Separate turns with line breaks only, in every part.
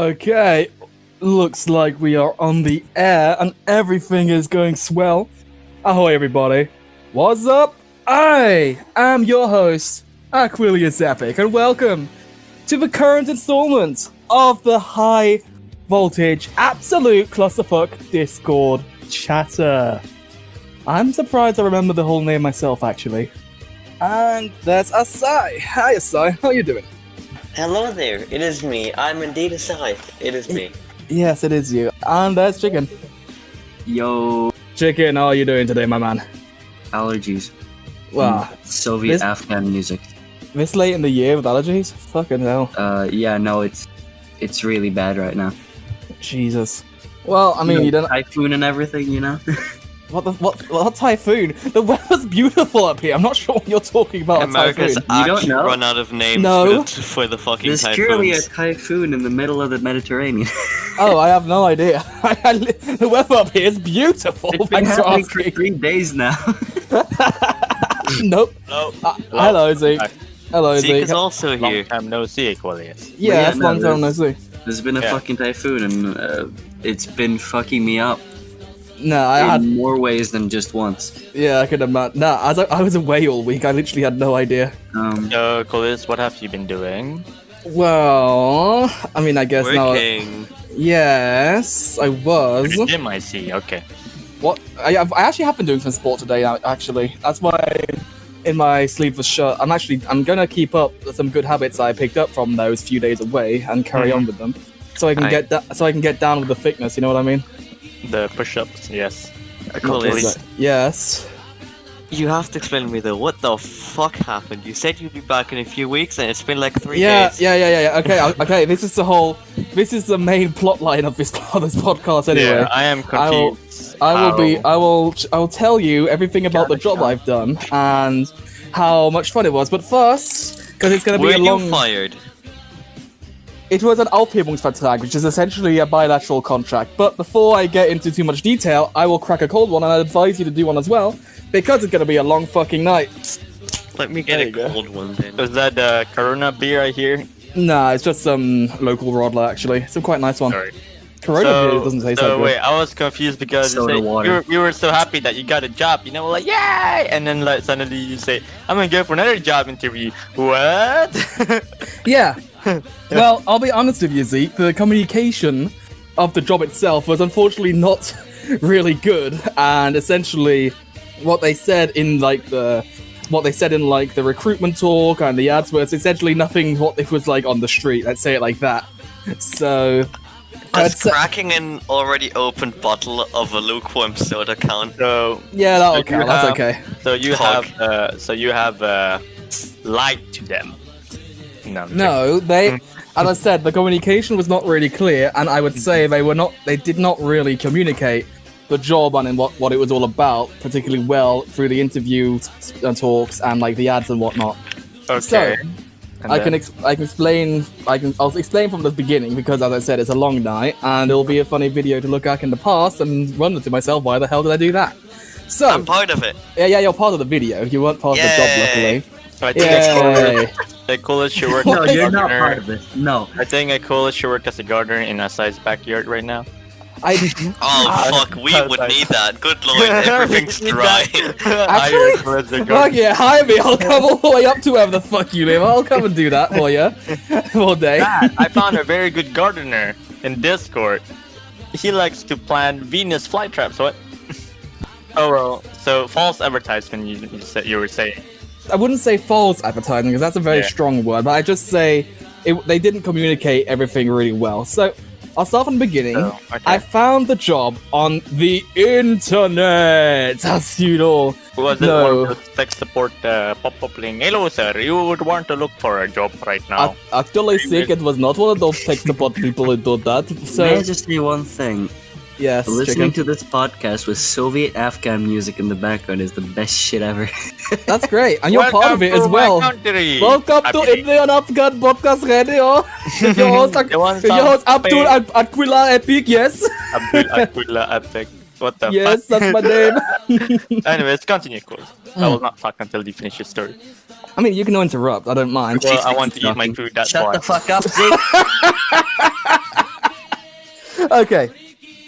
Okay, looks like we are on the air and everything is going swell. Ahoy, everybody. What's up? I am your host, Aquilius Epic, and welcome to the current installment of the High Voltage Absolute Clusterfuck Discord Chatter. I'm surprised I remember the whole name myself, actually. And there's Asai. Hi, Asai. How you doing?
Hello there, it is me. I'm indeed Asai. It is me.
Yes, it is you. And there's Chicken.
Yo,
Chicken, how are you doing today, my man?
allergies.
Wow.
Soviet
this-
Afghan music.
This late in the year with allergies? Fucking hell.
Yeah, no, it's really bad right now.
Jesus. Well, I mean, you don't...
Typhoon and everything, you know?
What typhoon? The weather's beautiful up here. I'm not sure what you're talking about.
America's
A typhoon.
You don't
actually
know?
run out of names
No.
for the fucking
There's
typhoons.
surely a typhoon in the middle of the Mediterranean.
Oh, I have no idea. The weather up here is beautiful.
It's been
Thanks for
happening for
asking.
3 days now.
Nope.
No.
Hello, Zeke. Hello,
Zeke
Zeke.
is also
Long
here.
time no see, Aquilius.
Yeah,
Yeah,
it's long
no,
time no see.
There's been a
Yeah.
fucking typhoon and it's been fucking me up
No, I had...
in more ways than just once.
Yeah, I could imagine. Nah, I was away all week. I literally had no idea.
Aquilius, what have you been doing?
Well, I mean, I guess now...
Working.
Yes, I was.
The gym, I see. Okay.
What? I actually have been doing some sport today. Actually, that's why in my sleeveless shirt. I'm gonna keep up some good habits I picked up from those few days away and carry on with them, so I can get down with the thickness. You know what I mean?
The push-ups, yes.
Aquilius,
Yes.
you have to explain to me though, what the fuck happened? You said you'd be back in a few weeks and it's been like 3 days.
Yeah. Okay. This is the main plot line of this podcast. Anyway,
Yeah, I am confused.
I will tell you everything about the job I've done and how much fun it was. But first, because it's going to be
Were
a long.
you fired?
It was an Aufhebungsvertrag, which is essentially a bilateral contract. But before I get into too much detail, I will crack a cold one, and I advise you to do one as well, because it's going to be a long fucking night.
Let me get
There
a
you go.
cold one then.
Is that the Corona beer I hear?
Nah, it's just some local Rodler, actually. It's a quite nice one.
Sorry.
Corona beer doesn't taste so good.
wait, I was confused because you,
Soda
say,
water.
you were so happy that you got a job, you know, like yay! And then like suddenly you say, I'm gonna go for another job interview. What?
Yeah. Well, I'll be honest with you, Zeke. The communication of the job itself was unfortunately not really good, and essentially, what they said in the recruitment talk and the ads was essentially nothing what it was like on the street. Let's say it like that. So,
Does
I'd say-
cracking an already opened bottle of a lukewarm soda count?
So
yeah, that'll
you
count. That's
have-
okay.
so you have lied to them. No. I'm
No, they, as I said, the communication was not really clear, and I would say they did not really communicate the job and what it was all about particularly well through the interview talks and like the ads and whatnot.
Okay.
So,
And
I'll
then-
explain from the beginning because, as I said, it's a long night and it'll be a funny video to look back in the past and wonder to myself, why the hell did I do that? So,
I'm part of it.
yeah, you're part of the video. You weren't part of the job,
Yay.
luckily.
I think
Yay!
Aquilius should work
No,
as a
you're not
gardener.
part of it. No.
I think Aquilius should work as a gardener in Asai's backyard right now.
Oh fuck, we would need that. Good lord, everything's dry.
Actually, fuck yeah, hire me. I'll come all the way up to wherever the fuck you live. I'll come and do that for you all day.
I found a very good gardener in Discord. He likes to plant Venus flytraps. What? Oh well, so false advertisement. You were saying.
I wouldn't say false advertising because that's a very
Yeah.
strong word, but I just say they didn't communicate everything really well. So I'll start from the beginning.
Oh, okay.
I found the job on the internet, as you know.
Was it
No.
one of those tech support pop-up link? Hello, sir. You would want to look for a job right now.
Actually, sick. It was not one of those tech support people who did that.
May
So
I just say one thing?
yes,
Listening
chicken.
to this podcast with Soviet Afghan music in the background is the best shit ever.
That's great, and you're part of
Welcome
it as
to my
well.
country.
Welcome to
Happy-
Indian Afghan Podcast Radio. Your host,
You want
your
some
host Abdul
Spain?
Aquila Epic. Yes,
Aquila Epic. What the
yes,
fuck?
that's my name.
Anyways, continue, cool. I will not talk until you finish your story.
I mean, you can interrupt. I don't mind.
Well, I want to eat my food, that's
Shut
why.
the fuck up, Zeke.
Okay.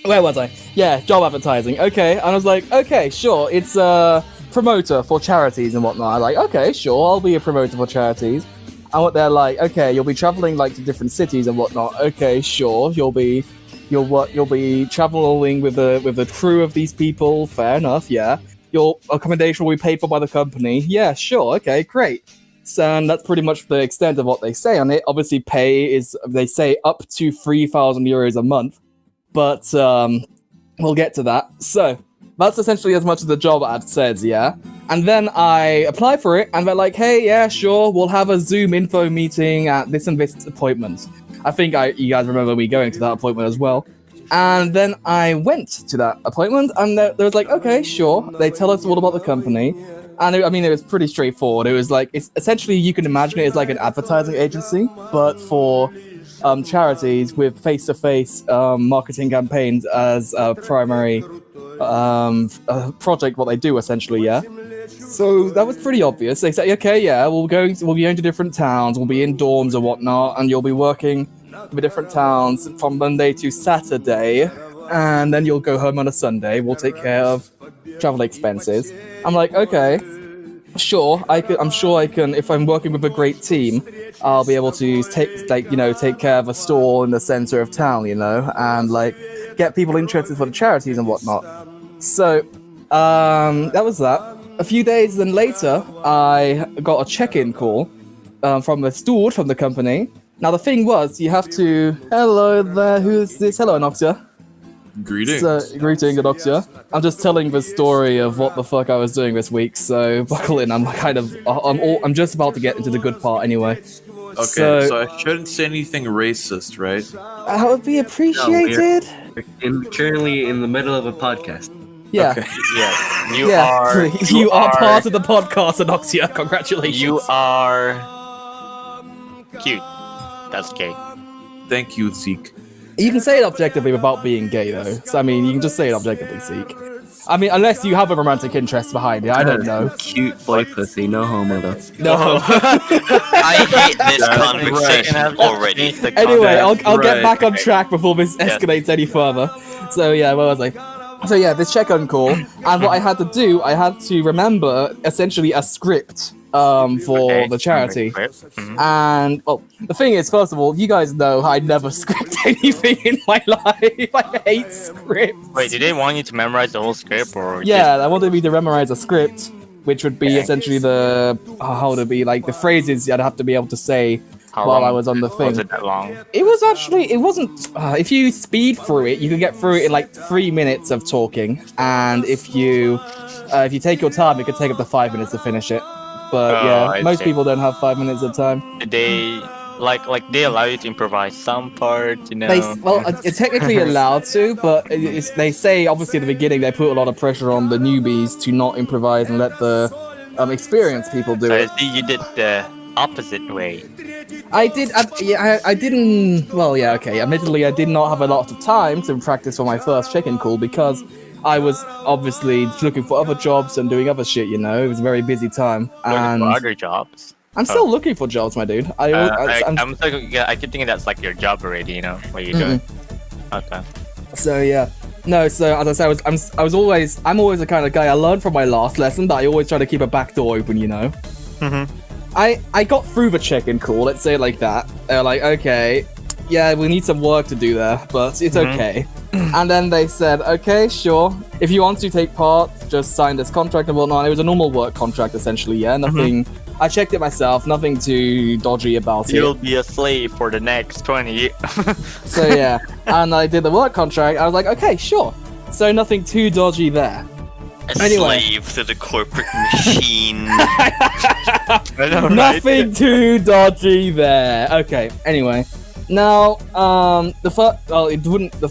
Where was I? Yeah, job advertising. Okay, and I was like, okay, sure, it's a promoter for charities and whatnot. I'm like, okay, sure, I'll be a promoter for charities. And what they're like, okay, you'll be traveling like to different cities and whatnot. Okay, sure, you'll be traveling with the crew of these people. Fair enough, yeah. Your accommodation will be paid for by the company. Yeah, sure, okay, great. So and that's pretty much the extent of what they say on it. Obviously, pay is they say up to 3,000 euros a month. But we'll get to that. So that's essentially as much as the job ad says, yeah? And then I apply for it, and they're like, hey, yeah, sure, we'll have a Zoom info meeting at this and this appointment. I think you guys remember me going to that appointment as well. And then I went to that appointment, and there was like, okay, sure. They tell us all about the company. And it was pretty straightforward. It was like, it's essentially, you can imagine it as like an advertising agency, but for charities with face-to-face marketing campaigns as a primary project, what they do essentially, yeah. So that was pretty obvious. They say, okay, yeah, we'll be going to different towns, we'll be in dorms or whatnot, and you'll be working with different towns from Monday to Saturday, and then you'll go home on a Sunday. We'll take care of travel expenses. I'm like, okay, sure, I'm sure I can. If I'm working with a great team, I'll be able to take care of a store in the center of town, and like get people interested for the charities and whatnot. So that was that. A few days then later, I got a check-in call from the steward from the company. Now the thing was, you have to. Hello there, who's this? Hello, Anoxia.
Greetings.
Greetings, Anoxia. I'm just telling the story of what the fuck I was doing this week, so buckle in. I'm just about to get into the good part anyway.
Okay, so I shouldn't say anything racist, right?
That would be appreciated.
We're currently in the middle of a podcast.
Yeah.
Okay.
Yeah.
You are part of the podcast, Anoxia. Congratulations.
You are cute. That's gay.
Thank you, Zeke.
You can say it objectively without being gay, though. So, I mean, you can just say it objectively, Zeke. I mean, unless you have a romantic interest behind it, I don't know.
Cute boy pussy, no homo though.
No.
I hate this conversation already.
Anyway, I'll get back on track before this escalates any further. So yeah, what was I? So yeah, this check-on call, and what I had to do, I had to remember essentially a script for the charity. And well, the thing is, first of all, you guys know I never script anything in my life. I hate scripts.
Wait, did they want you to memorize the whole script, or?
Yeah, I wanted me to memorize a script, which would be essentially the the phrases I'd have to be able to say while I was on the thing.
Was it that long?
It wasn't. If you speed through it, you can get through it in like 3 minutes of talking, and if you take your time, it could take up to 5 minutes to finish it. But most people don't have 5 minutes of time.
Did they they allow you to improvise some part?
It's technically allowed to, but they say obviously at the beginning they put a lot of pressure on the newbies to not improvise and let the experienced people do it.
So you did the opposite way.
I didn't. Well, yeah, okay. Admittedly, I did not have a lot of time to practice for my first check-in call because I was obviously looking for other jobs and doing other shit. It was a very busy time.
Looking for other jobs.
I'm still looking for jobs, my dude.
I keep thinking that's like your job already. What you're doing. Okay.
So yeah. No, so as I said, I'm always the kind of guy. I learned from my last lesson that I always try to keep a back door open.
Mm-hmm.
I got through the check-in call, let's say it like that. They're like, okay, yeah, we need some work to do there, but it's okay. And then they said, okay, sure. If you want to take part, just sign this contract and whatnot. It was a normal work contract, essentially, yeah? Nothing... I checked it myself, nothing too dodgy about it.
You'll be a slave for the next 20 years.
So, yeah. And I did the work contract. I was like, okay, sure. So nothing too dodgy there.
Slave to the corporate machine.
Nothing too dodgy there. Okay. Anyway, now the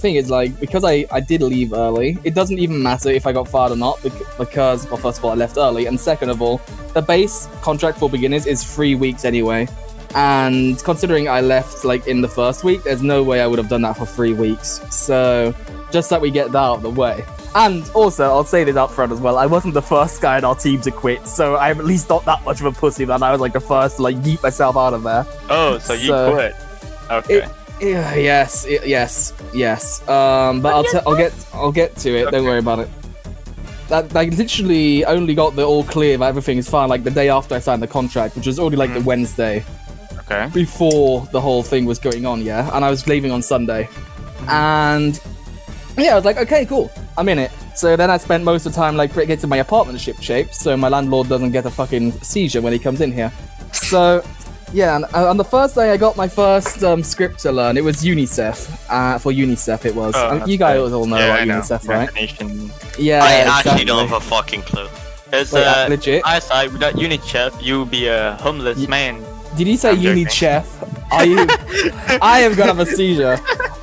thing is because I did leave early, it doesn't even matter if I got fired or not because well, first of all I left early, and second of all, the base contract for beginners is 3 weeks anyway. And considering I left in the first week, there's no way I would have done that for 3 weeks. So just that we get that out of the way. And also, I'll say this up front as well, I wasn't the first guy in our team to quit, so I'm at least not that much of a pussy that I was the first to yeet myself out of there.
Oh, so you quit. Okay.
Yeah, yes. But I'll get to it. Don't worry about it. That I literally only got the all clear that everything is fine like the day after I signed the contract, which was already like the Wednesday
Okay.
before the whole thing was going on, yeah. And I was leaving on Sunday, and yeah, I was like, okay, cool, I'm in it. So then I spent most of the time like getting my apartment ship shape, so my landlord doesn't get a fucking seizure when he comes in here. So yeah, and on the first day I got my first script to learn. It was Unicef. For Unicef it was.
Oh,
And you guys all know about Unicef, right?
Nation.
Yeah,
I
exactly.
actually don't have a fucking clue.
It's
Wait, legit?
Asai, without Unicef, you'll be a homeless man.
Did you say
I'm joking.
Unicef? Are you? I am gonna have a seizure.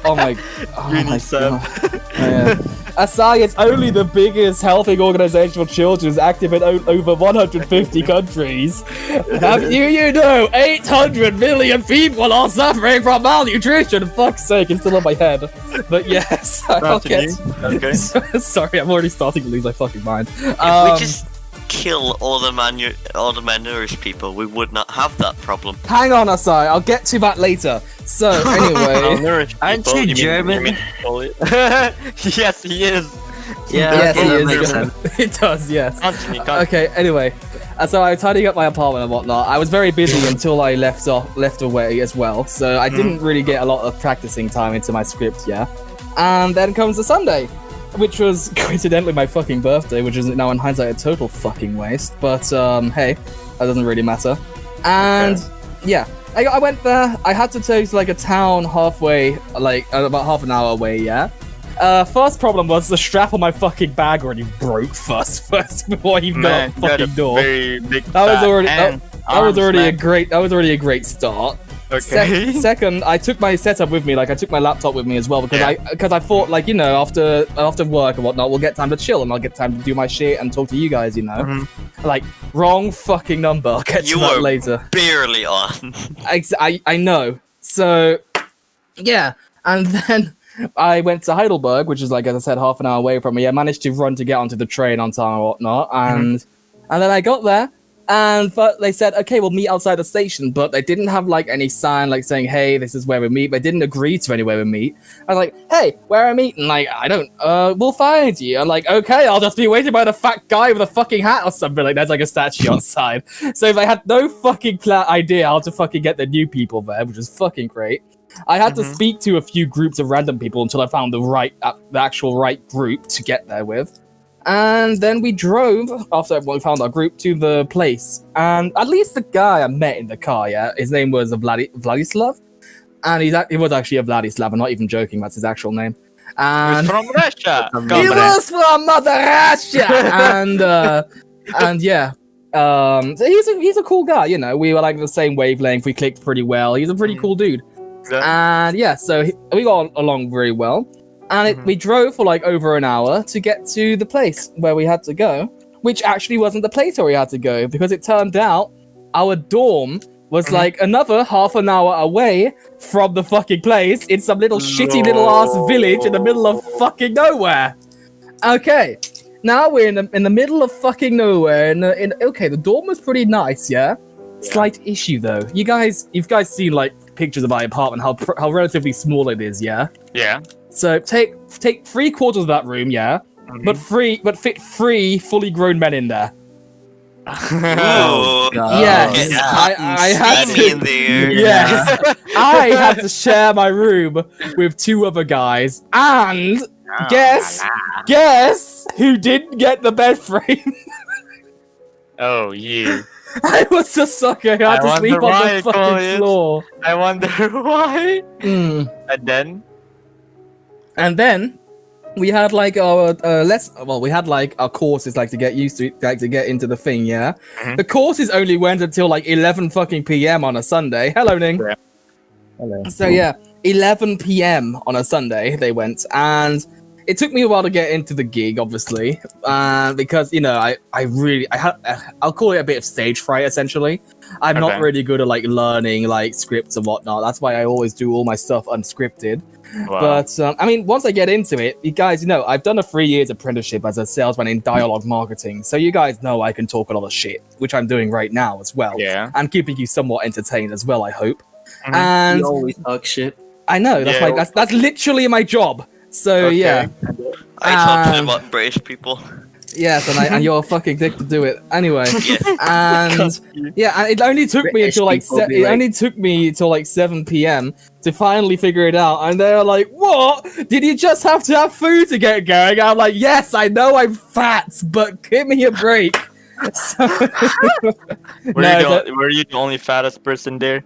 Oh my
Unicef.
god. Yeah. Asai is only the biggest helping organization for children is active in over 150 countries. You know, 800 million people are suffering from malnutrition. Fuck's sake, it's still on my head. But yes, I'll get.
Okay.
Sorry, I'm already starting to lose my fucking mind.
If we just kill all the malnourished people, we would not have that problem.
Hang on, Asai, I'll get to that later. So, anyway.
Malnourished
Aren't
people,
you German?
mean yes, he is.
Yeah,
Yes,
okay,
he
that
is.
makes sense.
It does, yes.
Continue.
Okay, anyway. So I was tidying up my apartment and whatnot. I was very busy until I left away as well. So I didn't really get a lot of practicing time into my script, yeah. And then comes the Sunday, which was coincidentally my fucking birthday, which is now in hindsight a total fucking waste. But hey, that doesn't really matter. And yeah, I went there. I had to take like a town halfway, like about half an hour away, yeah. First problem was the strap on my fucking bag already broke first before I even got out the fucking door.
Very big
That was already that was already a
arms,
great great start.
Okay.
Second, I took my setup with me, like I took my laptop with me as well because I thought like, you know, after work and whatnot, we'll get time to chill and I'll get time to do my shit and talk to you guys, you know. Like wrong fucking number. I'll get to that later.
Barely on.
I know. So yeah, and then I went to Heidelberg, which is like, as I said, half an hour away from me. I managed to run to get onto the train on time and whatnot, and then I got there, and but they said, okay, we'll meet outside the station, but they didn't have like any sign like saying, hey, this is where we meet. They didn't agree to anywhere we meet. I was like, hey, where are we meeting? Like, I don't, we'll find you. I'm like, okay, I'll just be waiting by the fat guy with a fucking hat or something. Like, there's like a statue outside. So they had no fucking idea how to fucking get the new people there, which was fucking great. I had to speak to a few groups of random people until I found the actual right group to get there with. And then we drove, after we found our group, to the place. And at least the guy I met in the car, yeah, his name was Vladislav. And he was actually a Vladislav, I'm not even joking, that's his actual name. And
He's from Russia.
he was from Mother Russia! and yeah. So he's a cool guy, you know, we were like the same wavelength, we clicked pretty well, he's a pretty cool dude. And yeah, so we got along very well. And we drove for like over an hour to get to the place where we had to go, which actually wasn't the place where we had to go, because it turned out our dorm was like another half an hour away from the fucking place in some little shitty little ass village in the middle of fucking nowhere. Okay, now we're in the middle of fucking nowhere. Okay, the dorm was pretty nice, yeah. Slight issue though. You've guys seen like pictures of my apartment, how relatively small it is, yeah.
Yeah.
So take 3/4 of that room, yeah, but fit 3 fully grown men in there.
Oh,
Yes, I had to.
in there.
Yes, I had to share my room with 2 other guys, and guess who didn't get the bed frame?
Oh, you.
I was a sucker. I had to sleep on the fucking floor.
I wonder why.
Mm.
And then?
And then we had like our we had like our courses like to get used to, like to get into the thing, yeah. The courses only went until like 11 fucking p.m. on a Sunday. Hello, Ning.
Yeah.
Hello.
So yeah, 11 p.m. on a Sunday they went, and it took me a while to get into the gig, obviously, because you know I'll call it a bit of stage fright essentially. I'm not really good at like learning like scripts and whatnot. That's why I always do all my stuff unscripted.
Wow.
But I mean, once I get into it, you guys, you know, I've done a 3 years apprenticeship as a salesman in dialogue marketing, so you guys know I can talk a lot of shit, which I'm doing right now as well.
Yeah.
And keeping you somewhat entertained as well, I hope. And
You always talk shit.
I know. That's
Yeah.
that's literally my job. So
Okay.
yeah.
I talk shit
Um,
about British people.
Yes, and you're a fucking dick to do it. Anyway,
Yes.
and yeah, and it only took me
British
until like
people be
it
like-
only took me till like 7 p.m. to finally figure it out. And they were like, "What? Did you just have to have food to get going?" I'm like, "Yes, I know I'm fat, but give me a break." So,
Were you the only fattest person there?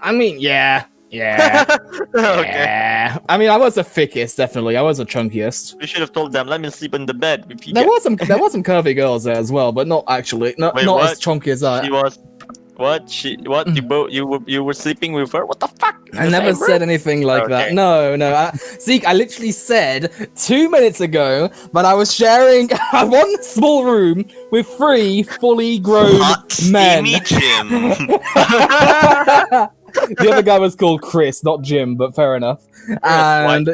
I mean, yeah. Yeah. I mean, I was the thickest, definitely. I was the chunkiest.
You should have told them, let me sleep in the bed. If you
There
get-
was some curvy girls there as well, but not actually, not
Wait,
not
what?
as chunky as I.
She was what? You were sleeping with her? What the fuck? In
I
the
never
same
said
room?
anything like that.
Okay.
No. Zeke, I literally said 2 minutes ago, but I was sharing one small room with 3 fully grown
Hot,
men.
steamy Jim.
The other guy was called Chris, not Jim, but fair enough. And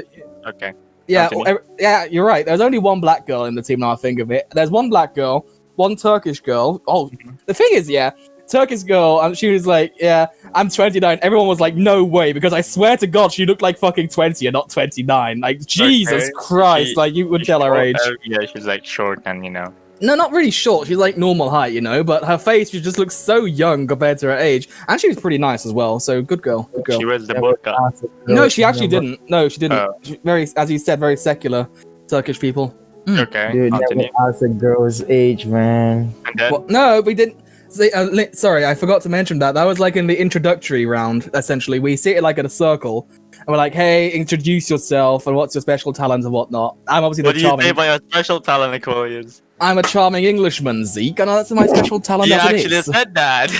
Okay.
yeah,
Continue.
yeah, you're right. There's only one black girl in the team now I think of it. There's one black girl, one Turkish girl. Oh, the thing is, yeah, Turkish girl, and she was like, yeah, I'm 29. Everyone was like, no way, because I swear to God, she looked like fucking 20 and not 29. Like, Jesus
Okay.
Christ,
She-
like, you would
She's
tell her
short,
age.
yeah, she's like short and
No, not really short. She's like normal height, you know, but her face, she just looks so young compared to her age. And she was pretty nice as well, so good girl, good girl.
she wears the burqa.
No, she actually didn't. No, she didn't.
Oh.
She- very, as you said, very secular Turkish people.
Okay,
Dude,
continue.
never ask a girl's age, man.
And then
Well, no, we didn't. Say, sorry, I forgot to mention that. That was like in the introductory round, essentially. We sit like at a circle, and we're like, hey, introduce yourself, and what's your special talent and whatnot. I'm obviously
what
the
do you say
charming...
by your special talent, Aquilius?
I'm a charming Englishman, Zeke, and that's my special talent
You
as it
actually
is.
said that.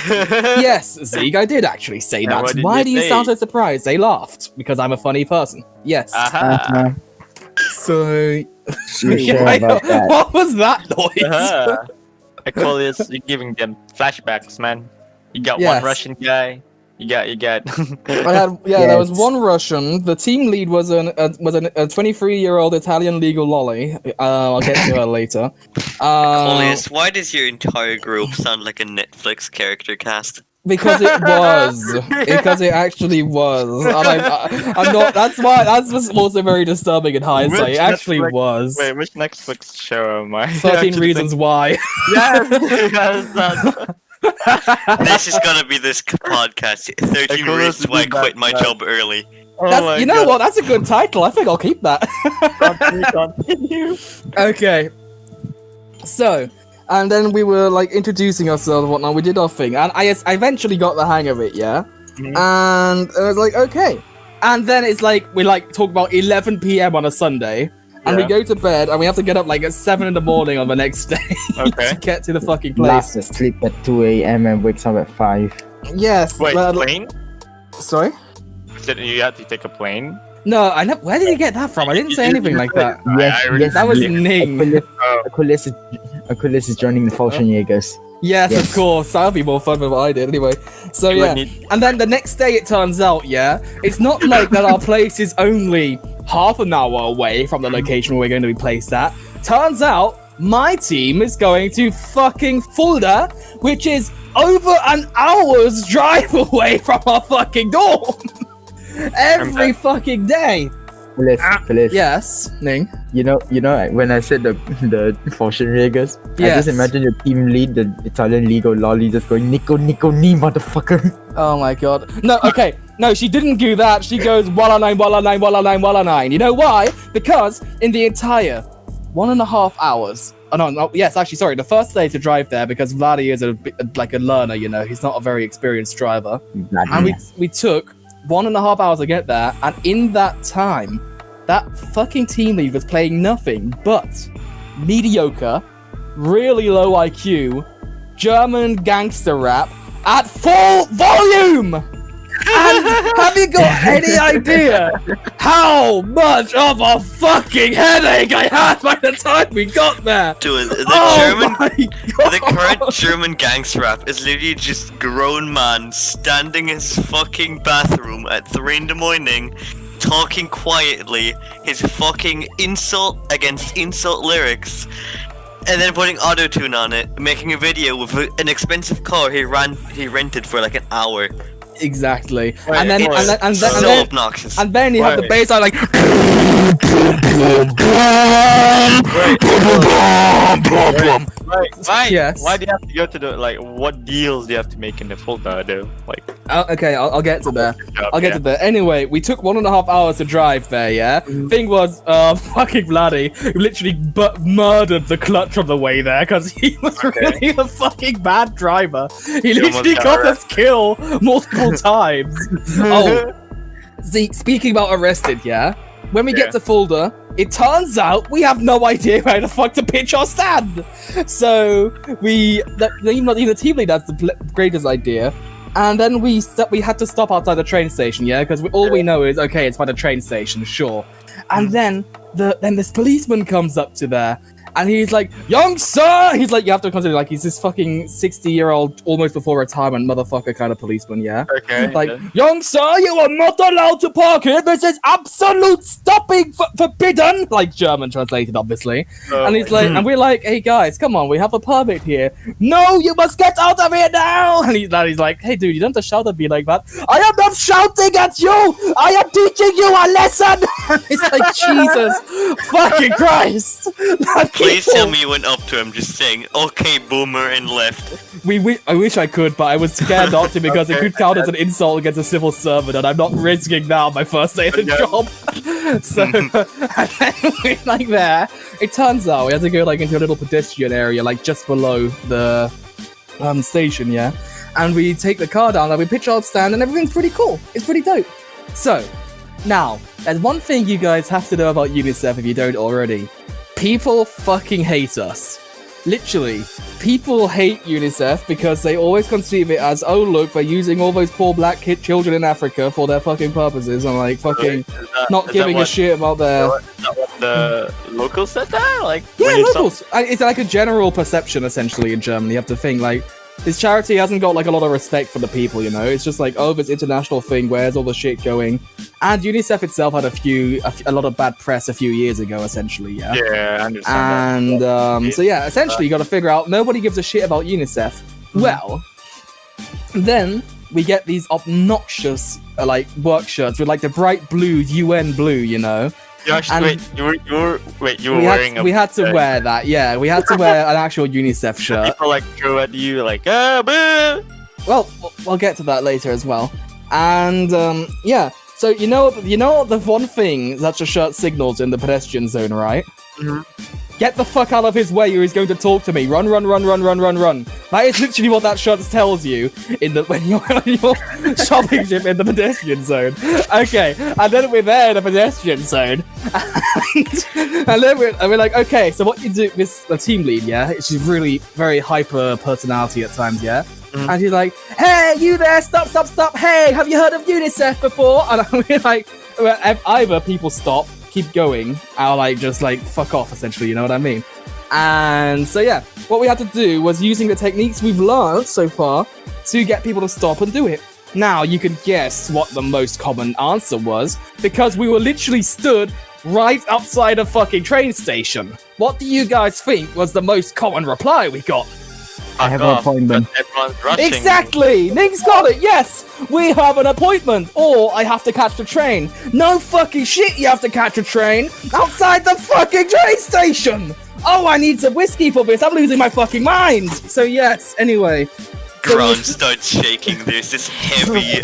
Yes, Zeke, I did actually say
And
that.
what did
Why
you
do you
say?
sound so surprised? They laughed, because I'm a funny person. Yes.
Aha.
So...
Sure about that.
What was that noise?
Aha. Aquilius, you're giving them flashbacks, man. You got
Yes.
one Russian guy. You got.
I had, there was
Yes.
one Russian. The team lead was a 23-year-old Italian legal lolly. I'll get to her later.
Aquilius, why does your entire group sound like a Netflix character cast?
Because it was. Because it actually was. And I'm not. That's why. That's what's also very disturbing in hindsight.
Which
It actually
Netflix-
was.
Wait, which Netflix show am I?
13 Reasons Why.
Yes, yes,
This is gonna be this podcast. 13
Aquilius
reasons why I
would be
quit my
back,
job early.
oh
You know what? That's a good title. I think I'll keep that.
Continue.
Okay. So, and then we were like introducing ourselves and whatnot. We did our thing, and I eventually got the hang of it. Yeah.
Mhm.
And I was like, okay. And then it's like we like talk about 11 p.m. on a Sunday, and we
Yeah.
go to bed, and we have to get up like at 7 in the morning on the next day
Okay.
to get to the fucking
Last
place.
asleep at 2 a.m. and wakes up at 5.
Yes.
Wait,
but-
plane?
Sorry.
You had to take a plane?
No, I know. Where did you get that from? I didn't say anything like that.
Yes,
I already
yes,
That was
yes.
Ning.
Aquilius is joining the Fallschirmjägers.
Yes, of
Yes.
course. That would be more fun than what I did. Anyway, so
You would
yeah.
need-
And then the next day, it turns out, yeah, it's not like that our place is only half an hour away from the location where we're going to be placed at. Turns out, my team is going to fucking Fulda, which is over an hour's drive away from our fucking dorm. Every fucking day.
Aquilius,
Yes, Ning.
you know, when I said the Fallschirmjägers, I
Yes.
just imagine your team lead, the Italian legal lolly, just going Nico ni motherfucker.
Oh my god. No, okay. No, she didn't do that. She goes walla nine, walla nine, walla nine, walla nine. You know why? Because in the entire 1.5 hours. Oh no, yes, actually, sorry. The first day to drive there, because Vladi is a bit like a learner, you know, he's not a very experienced driver. And we took 1.5 hours to get there, and in that time, that fucking team lead was playing nothing but mediocre, really low IQ, German gangster rap at full volume! And have you got any idea how much of a fucking headache I had by the time we got there?
Dude, the
My God.
the current German gangster rap is literally just grown man standing in his fucking bathroom at 3 in the morning, talking quietly, his fucking insult against insult lyrics, and then putting auto-tune on it, making a video with an expensive car he rented for like an hour.
Exactly.
Right,
and then
so obnoxious.
and then you have the
Right.
bass line like
Why?
Yes.
Why do you have to go to the what deals do you have to make in the folder though? Like,
okay, I'll get to there.
job,
I'll get
yeah.
to there. Anyway, we took 1.5 hours to drive there, yeah? Thing was, fucking Vladdy literally murdered the clutch on the way there because he was really a fucking bad driver. He literally
almost
got
got
us killed multiple times. Oh, see, speaking about arrested, yeah? When we get to Fulda, it turns out we have no idea where the fuck to pitch our stand. So even the team lead has the greatest idea. And then we had to stop outside the train station, yeah, because all we know is okay, it's by the train station, sure. And then this policeman comes up to there, and he's like, "Young sir," he's like, you have to consider like he's this fucking 60-year-old, almost before retirement motherfucker kind of policeman, yeah.
Okay.
Like, young sir, you are not allowed to park here. This is absolute stopping forbidden. Like German translated, obviously. And he's like, and we're like, hey guys, come on, we have a permit here. No, you must get out of here now. And he's like, hey dude, you don't have to shout at me like that. I am not shouting at you. I am teaching you a lesson. It's like, Jesus fucking Christ.
Please tell me you went up to him just saying, okay, boomer, and left.
I wish I could, but I was scared not to because it could count as an insult against a civil servant, and I'm not risking that on my first day of the job. So, and then we're like there. It turns out we had to go like into a little pedestrian area, like just below the station, yeah. And we take the car down, and we pitch our stand, and everything's pretty cool. It's pretty dope. So, now there's one thing you guys have to know about Unicef if you don't already. People fucking hate us. Literally, people hate Unicef because they always conceive it as, oh look, they're using all those poor black children in Africa for their fucking purposes and like fucking not giving a shit about their...
Is that what the locals said that? Like,
Yeah, locals! It's like a general perception essentially in Germany. You have to think like, this charity hasn't got like a lot of respect for the people, you know? It's just like, oh, this international thing, where's all the shit going? And Unicef itself had a lot of bad press a few years ago, essentially, yeah?
Yeah, I understand.
And so yeah, essentially you gotta figure out, nobody gives a shit about Unicef. Well, then we get these obnoxious like work shirts with like the bright blue, UN blue, you know?
You actually, you were wearing a...
We had to wear that, yeah. We had to wear an actual Unicef shirt.
People like throw at you like, ah, boo!
Well, we'll get to that later as well. And yeah, so you know the one thing that your shirt signals in the pedestrian zone, right? Get the fuck out of his way or he's going to talk to me. Run. That is literally what that shirt tells you when you're shopping trip in the pedestrian zone. Okay, and then we're there in the pedestrian zone. And then we're like, okay, so what you do, the team lead, yeah? She's really very hyper personality at times, yeah? And she's like, hey, you there, stop, hey, have you heard of Unicef before? And we're like, either people stop, keep going, or like just like fuck off, essentially, you know what I mean? And so yeah, what we had to do was using the techniques we've learned so far to get people to stop and do it. Now you can guess what the most common answer was, because we were literally stood right outside a fucking train station. What do you guys think was the most common reply we got?
I have an appointment.
Everyone's rushing.
Exactly! Ning's got it, yes! We have an appointment, or I have to catch the train. No fucking shit, you have to catch a train outside the fucking train station! Oh, I need some whiskey for this, I'm losing my fucking mind! So yes, anyway.
Ground starts shaking. There's this heavy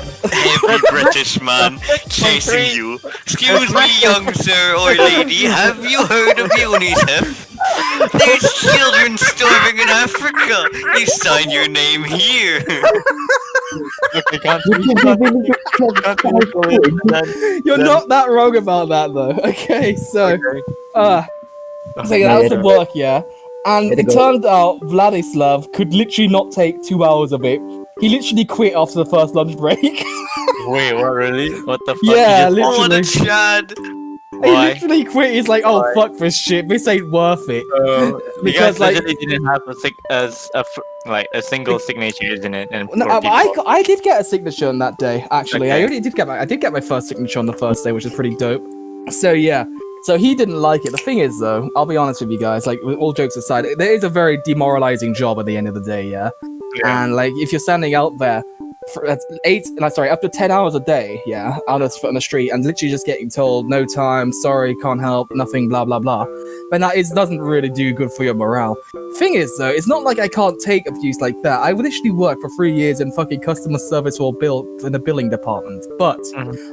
British man chasing you. Excuse me, young sir or lady, have you heard of UNICEF? There's children starving in Africa. You sign your name here.
Okay,
You're not that wrong about that, though. Okay, so... So yeah, that was the work, yeah? And it turned out Vladislav could literally not take 2 hours of it. He literally quit after the first lunch break.
Wait, what, really? What the fuck?
Yeah,
Oh, what
literally.
a Chad.
He literally quit. He's like, oh, fuck this shit. This ain't worth it.
Because
like,
they didn't have a single signature, isn't it? And
no, I did get a signature on that day, actually.
Okay.
I did get my first signature on the first day, which is pretty dope. So yeah. So he didn't like it. The thing is, though, I'll be honest with you guys, like, with all jokes aside, there is a very demoralizing job at the end of the day, yeah? And, like, if you're standing out there, after 10 hours a day, yeah, out on the street, and literally just getting told, no time, sorry, can't help, nothing, blah, blah, blah. But that doesn't really do good for your morale. Thing is, though, it's not like I can't take abuse like that. I literally worked for 3 years in fucking customer service or in the billing department. But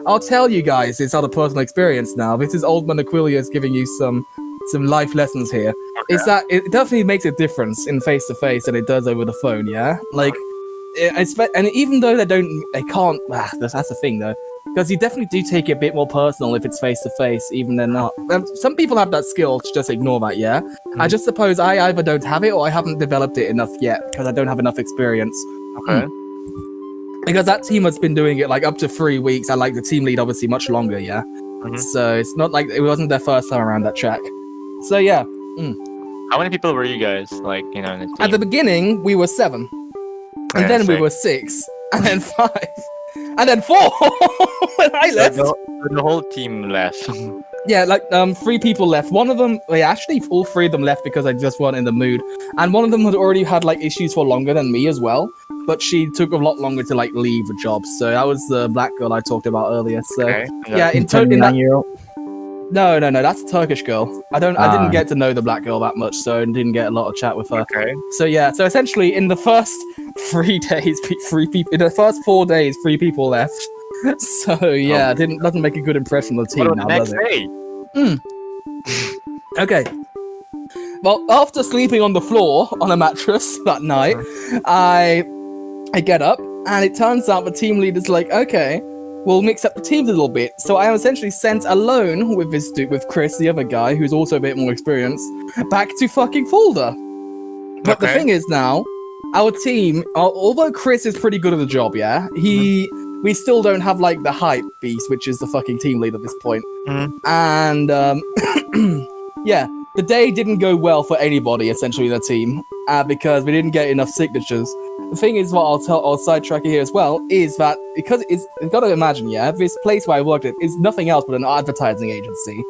I'll tell you guys, it's out of personal experience now. This is Old Man Aquilius giving you some life lessons here.
Okay.
Is that it definitely makes a difference in face to face than it does over the phone, yeah? Like, and even though they can't, that's the thing though, because you definitely do take it a bit more personal if it's face to face, even they're not. Some people have that skill to just ignore that, yeah? I just suppose I either don't have it or I haven't developed it enough yet because I don't have enough experience.
Okay.
Because that team has been doing it like up to 3 weeks, and like the team lead obviously much longer, yeah? So it's not like it wasn't their first time around that track. So yeah.
How many people were you guys, like, in the team?
At the beginning, we were 7. And then we were 6. And then 5. And then 4 when I left.
The whole team left.
Yeah, like 3 people left. One of them, actually all 3 of them left because I just weren't in the mood. And one of them had already had like issues for longer than me as well. But she took a lot longer to like leave the job. So that was the black girl I talked about earlier. So yeah, in total, no, that's a Turkish girl. I didn't get to know the black girl that much, so I didn't get a lot of chat with her.
Okay.
So yeah, so essentially in the first 3 days, 3 people. In the first 4 days, 3 people left. So yeah, doesn't make a good impression on the team now, does it? Okay. Well, after sleeping on the floor on a mattress that night, I get up, and it turns out the team leader's like, okay, we'll mix up the teams a little bit. So I am essentially sent alone with Chris, the other guy, who's also a bit more experienced, back to fucking Fulda. But the thing is now, our team, although Chris is pretty good at the job, yeah, we still don't have like the hype beast, which is the fucking team lead at this point. And yeah, the day didn't go well for anybody essentially in the team, because we didn't get enough signatures. The thing is, what I'll sidetrack you here as well, is that because you've got to imagine, yeah, this place where I worked at is nothing else but an advertising agency.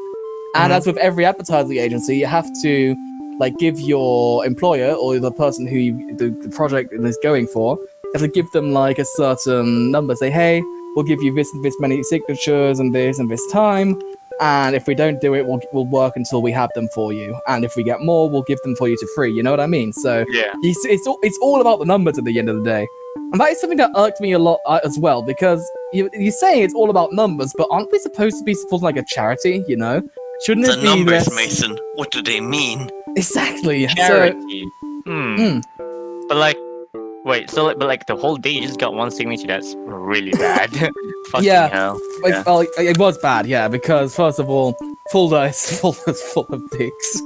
And as with every advertising agency, you have to like give your employer or the person who the project is going for, you have to give them like a certain number. Say, hey, we'll give you this many signatures and this time. And if we don't do it, we'll work until we have them for you. And if we get more, we'll give them for you to free. You know what I mean? So
yeah,
it's all about the numbers at the end of the day. And that is something that irked me a lot as well, because you're saying it's all about numbers, but aren't we supposed to be supporting like a charity? You know, shouldn't it be
numbers,
less...
Mason? What do they mean?
Exactly.
Charity. But like, wait, so but like the whole day you just got one signature, that's really bad. Fucking hell.
Like, well, it was bad, yeah, because first of all, Fulda is full of dicks.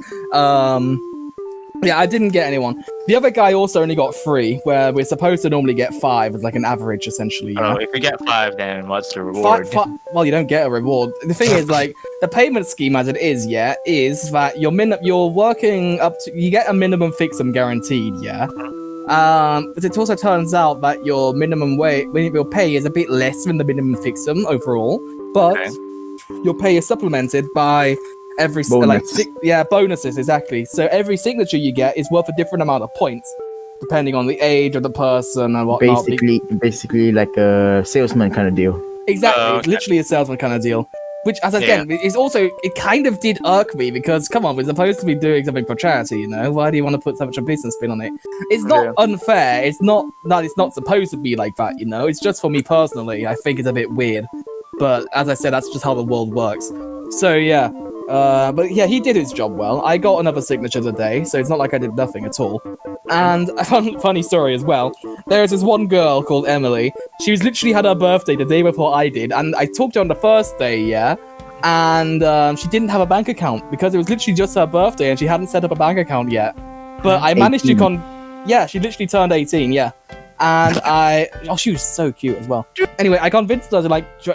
Yeah, I didn't get anyone. The other guy also only got 3, where we're supposed to normally get 5 as like an average, essentially.
Oh, if we get 5, then what's the reward?
Well, you don't get a reward. The thing is, like, the payment scheme as it is, yeah, is that you're working up to, you get a minimum fixum guaranteed, yeah. But it also turns out that your minimum your pay is a bit less than the minimum fixum overall, but your pay is supplemented by every bonuses, exactly. So every signature you get is worth a different amount of points, depending on the age of the person and whatnot.
Basically like a salesman kind of deal.
Exactly, it's literally a salesman kind of deal. Which, as again, it kind of did irk me, because, come on, we're supposed to be doing something for charity, you know? Why do you want to put so much a business spin on it? It's not unfair. It's not that it's not supposed to be like that, you know? It's just for me personally, I think it's a bit weird. But, as I said, that's just how the world works. So, yeah. But yeah, he did his job well. I got another signature today, so it's not like I did nothing at all. And a funny story as well. There's this one girl called Emily. She was literally had her birthday the day before I did, and I talked to her on the first day, yeah. And she didn't have a bank account because it was literally just her birthday, and she hadn't set up a bank account yet. But I managed to she literally turned 18, yeah. And she was so cute as well. Anyway, I convinced her to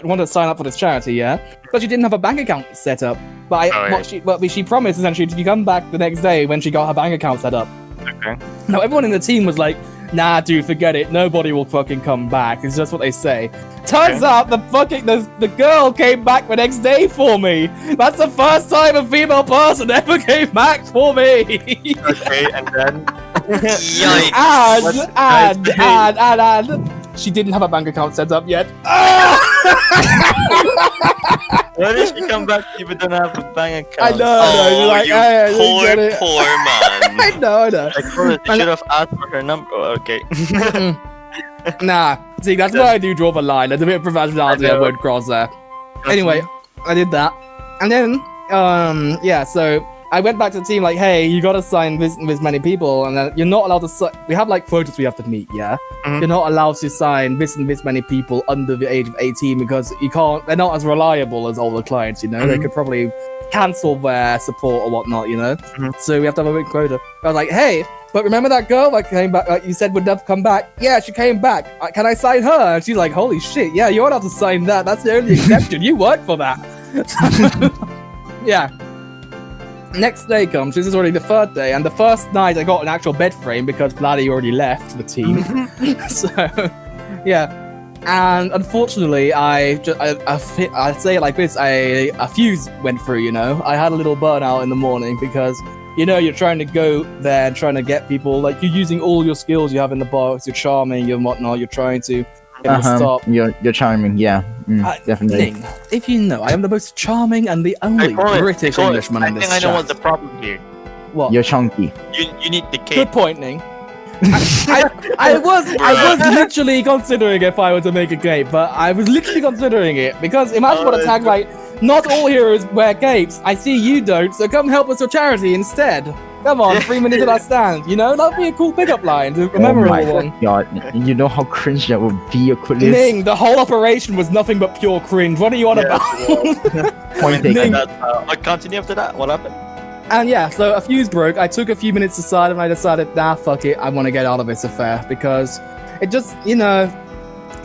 want to sign up for this charity, yeah, but she didn't have a bank account set up. But she promised essentially to come back the next day when she got her bank account set up.
Okay.
Now everyone in the team was like, "Nah, dude, forget it. Nobody will fucking come back." It's just what they say. Turns out the girl came back the next day for me. That's the first time a female person ever came back for me.
Okay, and then
Yikes!
and she didn't have a bank account set up yet.
Why did she come back if you don't have a bank
I
account?
know. You're like,
you
"Hey, I didn't get it."
poor man.
I know.
Like, you should have asked for her number. Oh, okay.
Nah, see, that's where I do draw the line. There's a bit of professionality I won't cross there. Anyway, I did that. And then, so I went back to the team like, hey, you gotta sign this many people, and then you're not allowed to we have like quotas we have to meet, yeah? You're not allowed to sign this and this many people under the age of 18 because they're not as reliable as older clients, you know? They could probably cancel their support or whatnot, you know? So we have to have a big quota. I was like, hey, but remember that girl that came back, like you said would never come back? Yeah, she came back. Can I sign her? And she's like, holy shit, yeah, you're allowed to sign that. That's the only exception. You work for that. Yeah. Next day comes, this is already the third day, and the first night I got an actual bed frame because Vladdy already left the team. So, yeah. And unfortunately, I say it like this, a fuse went through, you know? I had a little burnout in the morning because, you know, you're trying to go there and trying to get people, like, you're using all your skills you have in the box, you're charming and whatnot, you're trying to get them to stop.
You're charming, yeah. Definitely.
Ning, if you know, I am the most charming and the only British Englishman in this
I think I know
chat.
what's the problem here.
What?
You're chunky.
You need the cake.
Good point, Ning. I was literally considering if I were to make a cape, but I was literally considering it because imagine what a tag like, not all heroes wear capes. I see you don't, so come help us with charity instead. Come on, 3 minutes at our stand. You know, that'd be a cool pickup line, a memorable one.
God, you know how cringe that would be, Aquilius?
Ning, the whole operation was nothing but pure cringe. What are you on about?
Point taken.
What continue after that? What happened?
And yeah, so a fuse broke. I took a few minutes to decide, and I decided, nah, fuck it. I want to get out of this affair because it just, you know,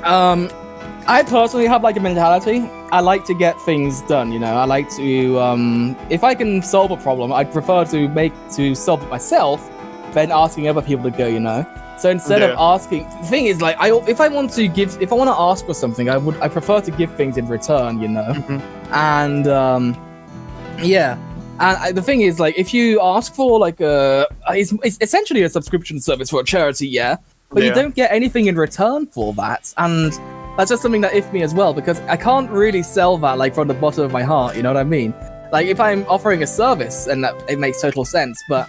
I personally have like a mentality. I like to get things done, you know. I like to, if I can solve a problem, I'd prefer to solve it myself than asking other people to go, you know. So instead of asking, the thing is, like, if I want to ask for something, I prefer to give things in return, you know. And yeah. And the thing is, like, if you ask for, like, it's essentially a subscription service for a charity, yeah? But you don't get anything in return for that. And that's just something that ifs me as well, because I can't really sell that, like, from the bottom of my heart, you know what I mean? Like, if I'm offering a service, and it makes total sense, but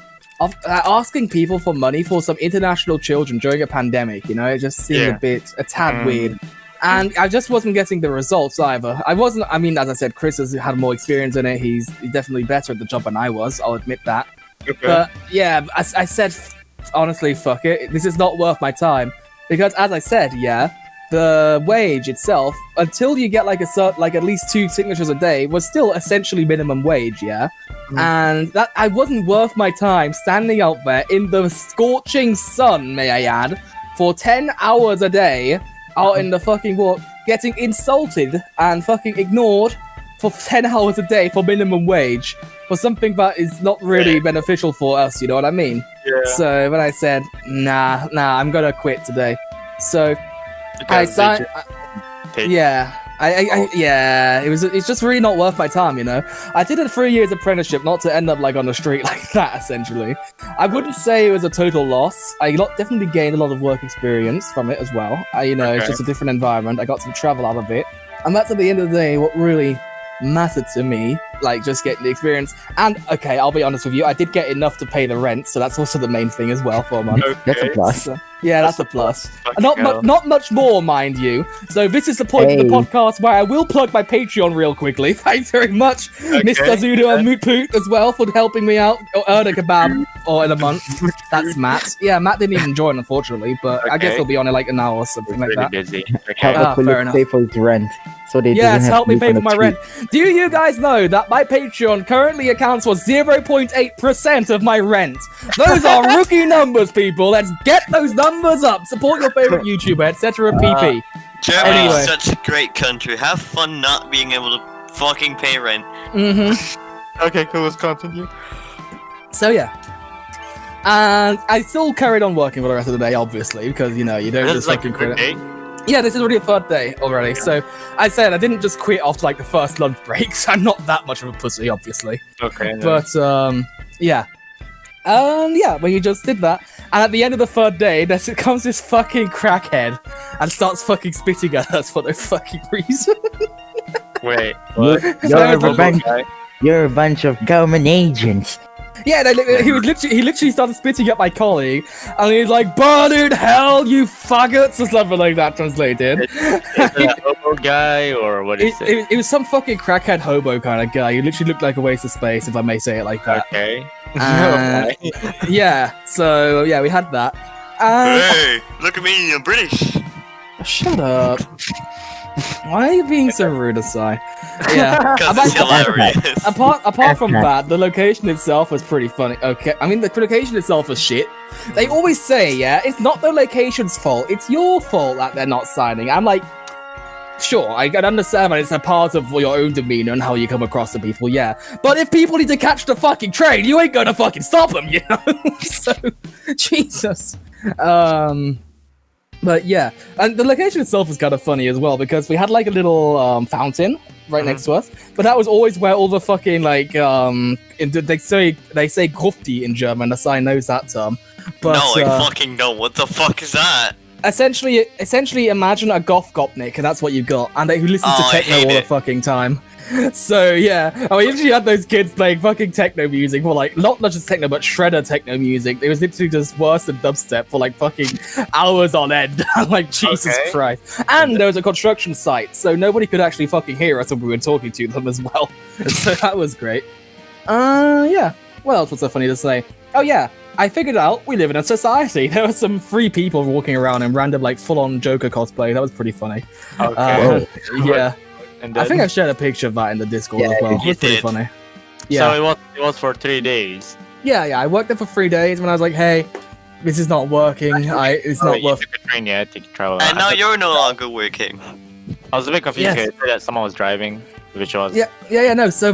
asking people for money for some international children during a pandemic, you know, it just seemed a tad weird. And I just wasn't getting the results either. I mean, as I said, Chris has had more experience in it. He's definitely better at the job than I was. I'll admit that. Okay. But yeah, I said, honestly, fuck it. This is not worth my time. Because as I said, yeah, the wage itself, until you get like at least 2 signatures a day, was still essentially minimum wage, yeah? And that I wasn't worth my time standing out there in the scorching sun, may I add, for 10 hours a day, out in the fucking walk, getting insulted and fucking ignored for 10 hours a day for minimum wage for something that is not really beneficial for us, you know what I mean? Yeah. So when I said, nah, I'm gonna quit today. So I signed. It's just really not worth my time, you know. I did a 3 years apprenticeship not to end up like on the street like that. Essentially, I wouldn't say it was a total loss. I definitely gained a lot of work experience from it as well. It's just a different environment. I got to travel out of it, and that's at the end of the day what really mattered to me, like just getting the experience. And okay, I'll be honest with you, I did get enough to pay the rent, so that's also the main thing as well for a month.
That's a plus.
So, yeah, that's a plus. Not much more, mind you. So this is the point of the podcast where I will plug my Patreon real quickly. Thanks very much, Mr. Zudo and Mootpoot as well for helping me out or earn a kebab in a month. That's Matt. Yeah, Matt didn't even join, unfortunately, but I guess he'll be on in like an hour or something like that.
Busy.
Fair enough. Pay for his rent. So they
help me pay for my rent. Do you guys know that my Patreon currently accounts for 0.8% of my rent? Those are rookie numbers, people. Let's get those numbers up. Support your favorite YouTuber, etc. PP.
Germany is such a great country. Have fun not being able to fucking pay rent.
Okay, cool. Let's continue.
So yeah. And I still carried on working for the rest of the day, obviously, because, you know, you don't just fucking quit. Yeah, this is already a third day already. So I said I didn't just quit after like the first lunch break. So I'm not that much of a pussy, obviously.
Okay.
But yeah. Well, you just did that. And at the end of the third day, there comes this fucking crackhead. and starts fucking spitting at us for no fucking reason.
Wait,
You're,
what?
you're a bunch of government agents.
Yeah, he literally started spitting at my colleague, and he's like, "Burn in hell, you faggots," or something like that. Translated.
Is it a hobo guy or what is it?
It was some fucking crackhead hobo kind of guy. He literally looked like a waste of space, if I may say it like that.
Okay.
Yeah. So yeah, we had that.
Hey, look at me, I'm British.
Shut up. Why are you being so rude, Asai? Yeah.
Because it's hilarious.
Apart from that, the location itself was pretty funny. Okay, I mean the location itself was shit. They always say, yeah, it's not the location's fault. It's your fault that they're not signing. I'm like, sure, I can understand that it's a part of your own demeanor and how you come across to people, yeah. But if people need to catch the fucking train, you ain't gonna fucking stop them, you know? So, Jesus. But yeah, and the location itself was kind of funny as well because we had like a little fountain right next to us, but that was always where all the fucking like they say Grufti in German. Asai knows that term. But,
no, I fucking know. What the fuck is that?
Essentially, imagine a goth gopnik, and that's what you got, and who listens to techno all the fucking time. So yeah, I usually had those kids playing fucking techno music for like not just techno but shredder techno music. It was literally just worse than dubstep for like fucking hours on end. Like Jesus Christ. And there was a construction site, so nobody could actually fucking hear us when we were talking to them as well. So that was great. Yeah. What else was so funny to say? Oh yeah, I figured out we live in a society. There were some free people walking around in random like full-on Joker cosplay. That was pretty funny.
Okay.
Yeah.
And
I think I shared a picture of that in the Discord as well. It was pretty funny. Yeah.
So it was for 3 days.
Yeah. I worked there for 3 days when I was like, hey, this is not working. It's not worth.
You took a train, yeah, to travel.
And now you're no longer working.
I was a bit confused
Yes.
that someone was driving, which was.
Yeah. No. So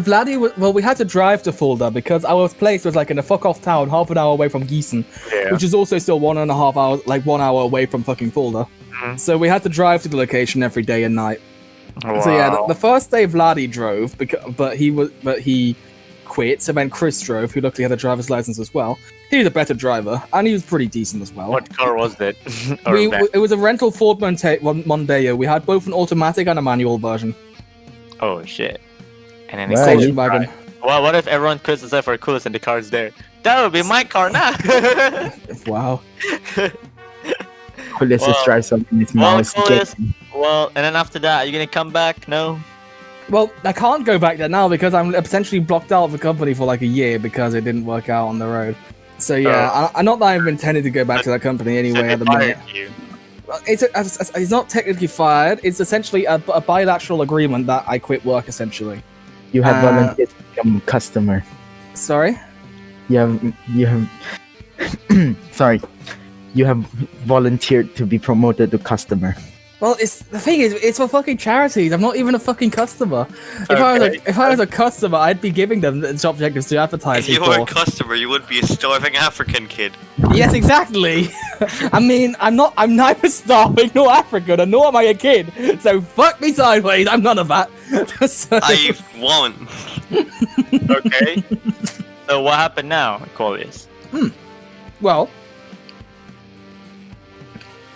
we had to drive to Fulda because our place was like in a fuck off town, half an hour away from Gießen, which is also still 1.5 hours, like 1 hour away from fucking Fulda.
Mhm.
So we had to drive to the location every day and night.
Wow.
So yeah, the first day Vladi drove, but he quit. So then Chris drove, who luckily had a driver's license as well. He was a better driver, and he was pretty decent as well.
What car was that? Or
It was a rental Ford Mondeo. We had both an automatic and a manual version.
Oh shit! And then
Well,
Station wagon.
Well, what if everyone quits except for Coolest and the car's there? That would be my car now.
Wow.
Let's just try something. It's mouse.
Well, and then after that, are you gonna come back? No.
Well, I can't go back there now because I'm potentially blocked out of the company for like a year because it didn't work out on the road. So yeah, I'm not that I'm intending to go back to that company anyway at the minute.
You.
It's not technically fired. It's essentially a bilateral agreement that I quit work essentially.
You have volunteered to become a customer.
Sorry?
You have sorry. You have volunteered to be promoted to customer.
Well, the thing is, it's for fucking charities. I'm not even a fucking customer. If I was a customer, I'd be giving them the objectives to advertise.
If you were a customer, you would be a starving African kid.
Yes, exactly. I mean, I'm neither starving nor African, and nor am I a kid. So fuck me sideways. I'm none of that. So-
I won't.
Okay. So what happened now, Aquilius?
Well,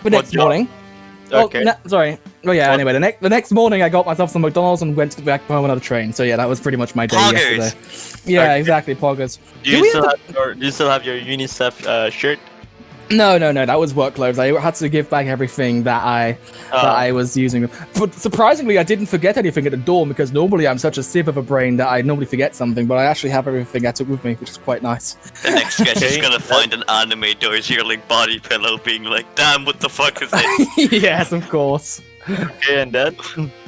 the next morning.
Okay.
Sorry. Oh yeah. Anyway, the next morning, I got myself some McDonald's and went back home on a train. So yeah, that was pretty much my day yesterday. Yeah,
Okay.
exactly. Poggers.
Do you still have your Unicef shirt?
No, that was work clothes. I had to give back everything that I was using. But surprisingly, I didn't forget anything at the dorm because normally I'm such a sieve of a brain that I normally forget something, but I actually have everything I took with me, which is quite nice.
The next guest is
Okay.
gonna find an anime Darjeeling body pillow being like, damn, what the fuck is this?
Yes, of course.
Okay, and then?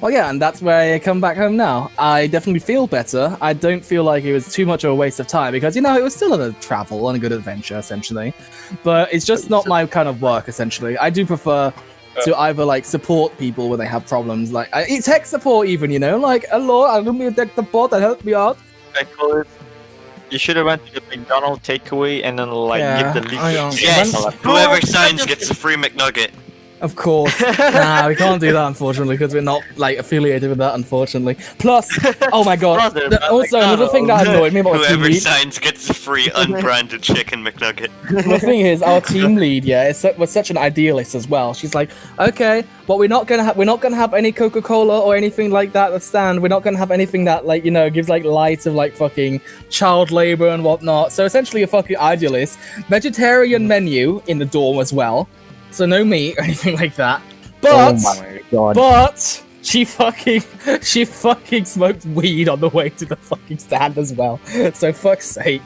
Well, yeah, and that's where I come back home now. I definitely feel better. I don't feel like it was too much of a waste of time because, it was still a travel and a good adventure, essentially. But it's just not my kind of work, essentially. I do prefer to either, like, support people when they have problems. Like, tech support even, like, hello, I don't need tech support that help me out.
Aquilius, you should have went to the McDonald's takeaway and then,
Yeah,
give the leaf.
I know.
Yes,
Oh,
whoever signs gets a free McNugget.
Of course. Nah, we can't do that, unfortunately, because we're not, like, affiliated with that, unfortunately. Plus, oh my god.
Brother,
Also, another thing that annoyed me about our team
Whoever
lead.
signs gets a free unbranded chicken McNugget.
The thing is, our team lead, was such an idealist as well. She's like, okay, but we're not gonna have any Coca-Cola or anything like that at stand. We're not gonna have anything that, like, you know, gives like lights of like fucking child labor and whatnot. So essentially, a fucking idealist. Vegetarian menu in the dorm as well, so no meat or anything like that. But
Oh my god.
but she fucking smoked weed on the way to the fucking stand as well. So fuck's sake,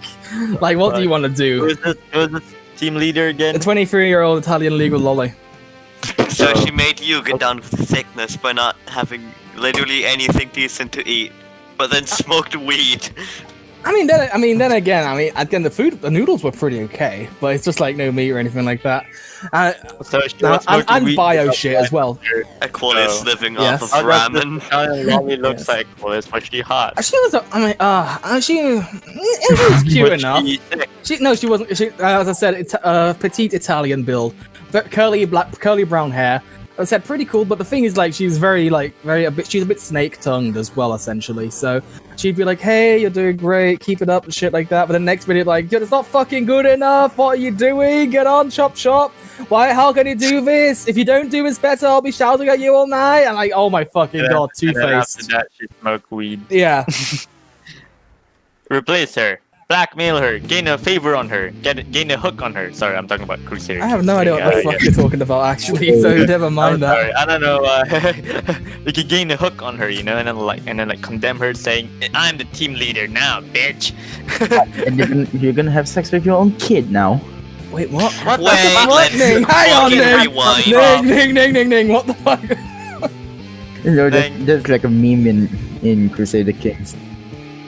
like, what do you want to
Who
do?
was this team leader again?
A 23-year-old Italian legal lolly.
So she made you get down with the sickness by not having literally anything decent to eat, but then smoked weed.
Then again, the noodles were pretty okay, but it's just like no meat or anything like that.
So she was smoking
And
weed
bio
without
shit as well.
Aquilius
Oh.
living
Yes.
off
How
of
does this
ramen.
Italian lolly looks
Yes.
like Aquilius? Was she hot?
She was, she was cute
Was
enough.
she thick?
She wasn't. She, as I said, it's petite Italian build, curly brown hair. As I said, pretty cool. But the thing is, like, she's she's a bit snake-tongued as well, essentially. So she'd be like, "Hey, you're doing great, keep it up," and shit like that. But the next minute, like, "It's not fucking good enough. What are you doing? Get on, chop chop. Why? How can you do this? If you don't do this better, I'll be shouting at you all night." And like, oh my fucking god,
And then after
two-faced.
that, she smoked weed.
Yeah.
Replace her. Blackmail her. Gain a favor on her. Gain a hook on her. Sorry, I'm talking about Crusader.
I have no idea what the fuck you're talking about, actually. So never mind that.
Sorry, I don't know. You can gain a hook on her, you know, and then condemn her, saying, "I'm the team leader now, bitch."
And you're gonna have sex with your own kid now.
Wait, what?
What the
Wait,
fuck?
let's
Ning, hang on,
fucking
Ning.
rewind.
Ning, what the fuck?
You know,
Thank-
there's like a meme in Crusader Kings.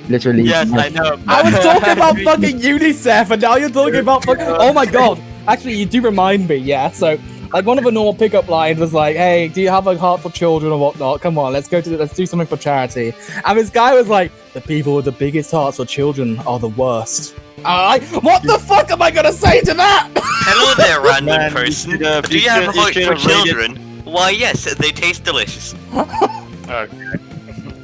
Literally.
Yes, I know.
I was talking about fucking Unicef, and now you're talking about fucking. Oh my god! Actually, you do remind me. Yeah. So, like, one of the normal pickup lines was like, "Hey, do you have a heart for children or whatnot? Come on, let's do something for charity." And this guy was like, "The people with the biggest hearts for children are the worst." What the fuck am I gonna say to that?
Hello there, random
Man, you
person.
should have-
Do you
you
have a
should- you
heart
should
for
have rated-
children? Why, yes, they taste delicious.
Okay.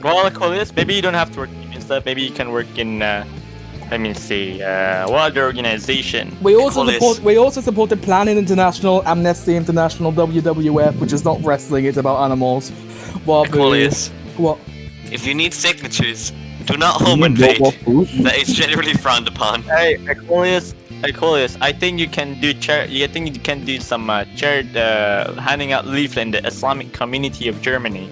Well, Aquilius, maybe you don't have to work in stuff. Maybe you can work in. Let me see. What other organization?
We also
Nicholas.
supported Planning International, Amnesty International, WWF, which is not wrestling; it's about animals. What?
Aquilius,
What?
if you need signatures, do not home invade. That is generally frowned upon.
Hey, Aquilius, I think you can do I think you can do some handing out leaflet in the Islamic community of Germany.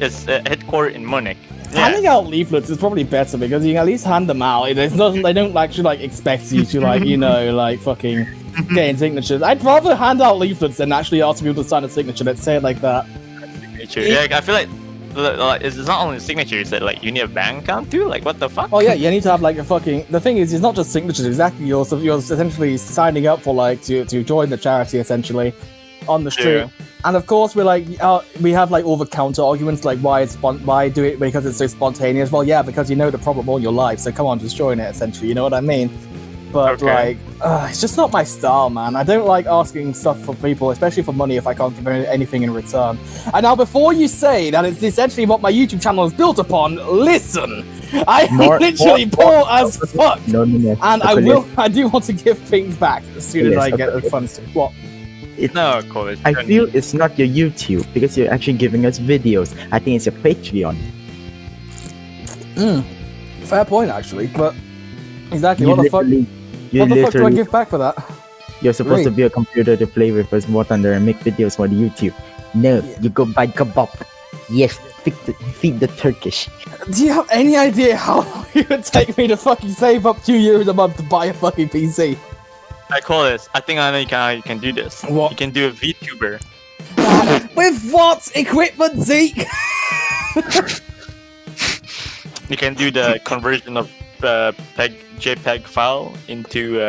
It's headquartered in Munich.
Handing out leaflets is probably better because you can at least hand them out. They don't actually like expect you to like, you know, like fucking getting signatures. I'd rather hand out leaflets than actually ask people to sign a signature. Let's say it like that.
Signature. Yeah, I feel like it's not only signatures. That like you need a bank account too. Like what the fuck?
Oh yeah, you need to have like a fucking. The thing is, it's not just signatures. Exactly, you're essentially signing up for like to join the charity essentially on the street.
Yeah.
And of course, we're like, we have like all the counter arguments, like why do it because it's so spontaneous? Well, yeah, because you know the problem all your life, so come on, just join it. Essentially, you know what I mean? But
Okay.
like, it's just not my style, man. I don't like asking stuff for people, especially for money, if I can't give anything in return. And now, before you say that it's essentially what my YouTube channel is built upon, listen, I am literally poor as fuck,
No.
and I do want to give things back as soon as
Yes,
I get the
okay.
funds to. What?
No, Aquilius.
I feel it's not your YouTube because you're actually giving us videos. I think it's your Patreon.
Fair point, actually, but exactly,
You
what the fuck?
literally- you
What the fuck do I
literally-
give back for that?
You're supposed to
Right.
be a computer to play with us, what under and make videos for the YouTube. No, you go buy kebab. Yes, feed the Turkish.
Do you have any idea how long it would take me to fucking save up €2 a month to buy a fucking PC?
Aquilius, I think I know how you can do this.
What?
You can do a VTuber.
With what equipment, Zeke?
You can do the conversion of JPEG file into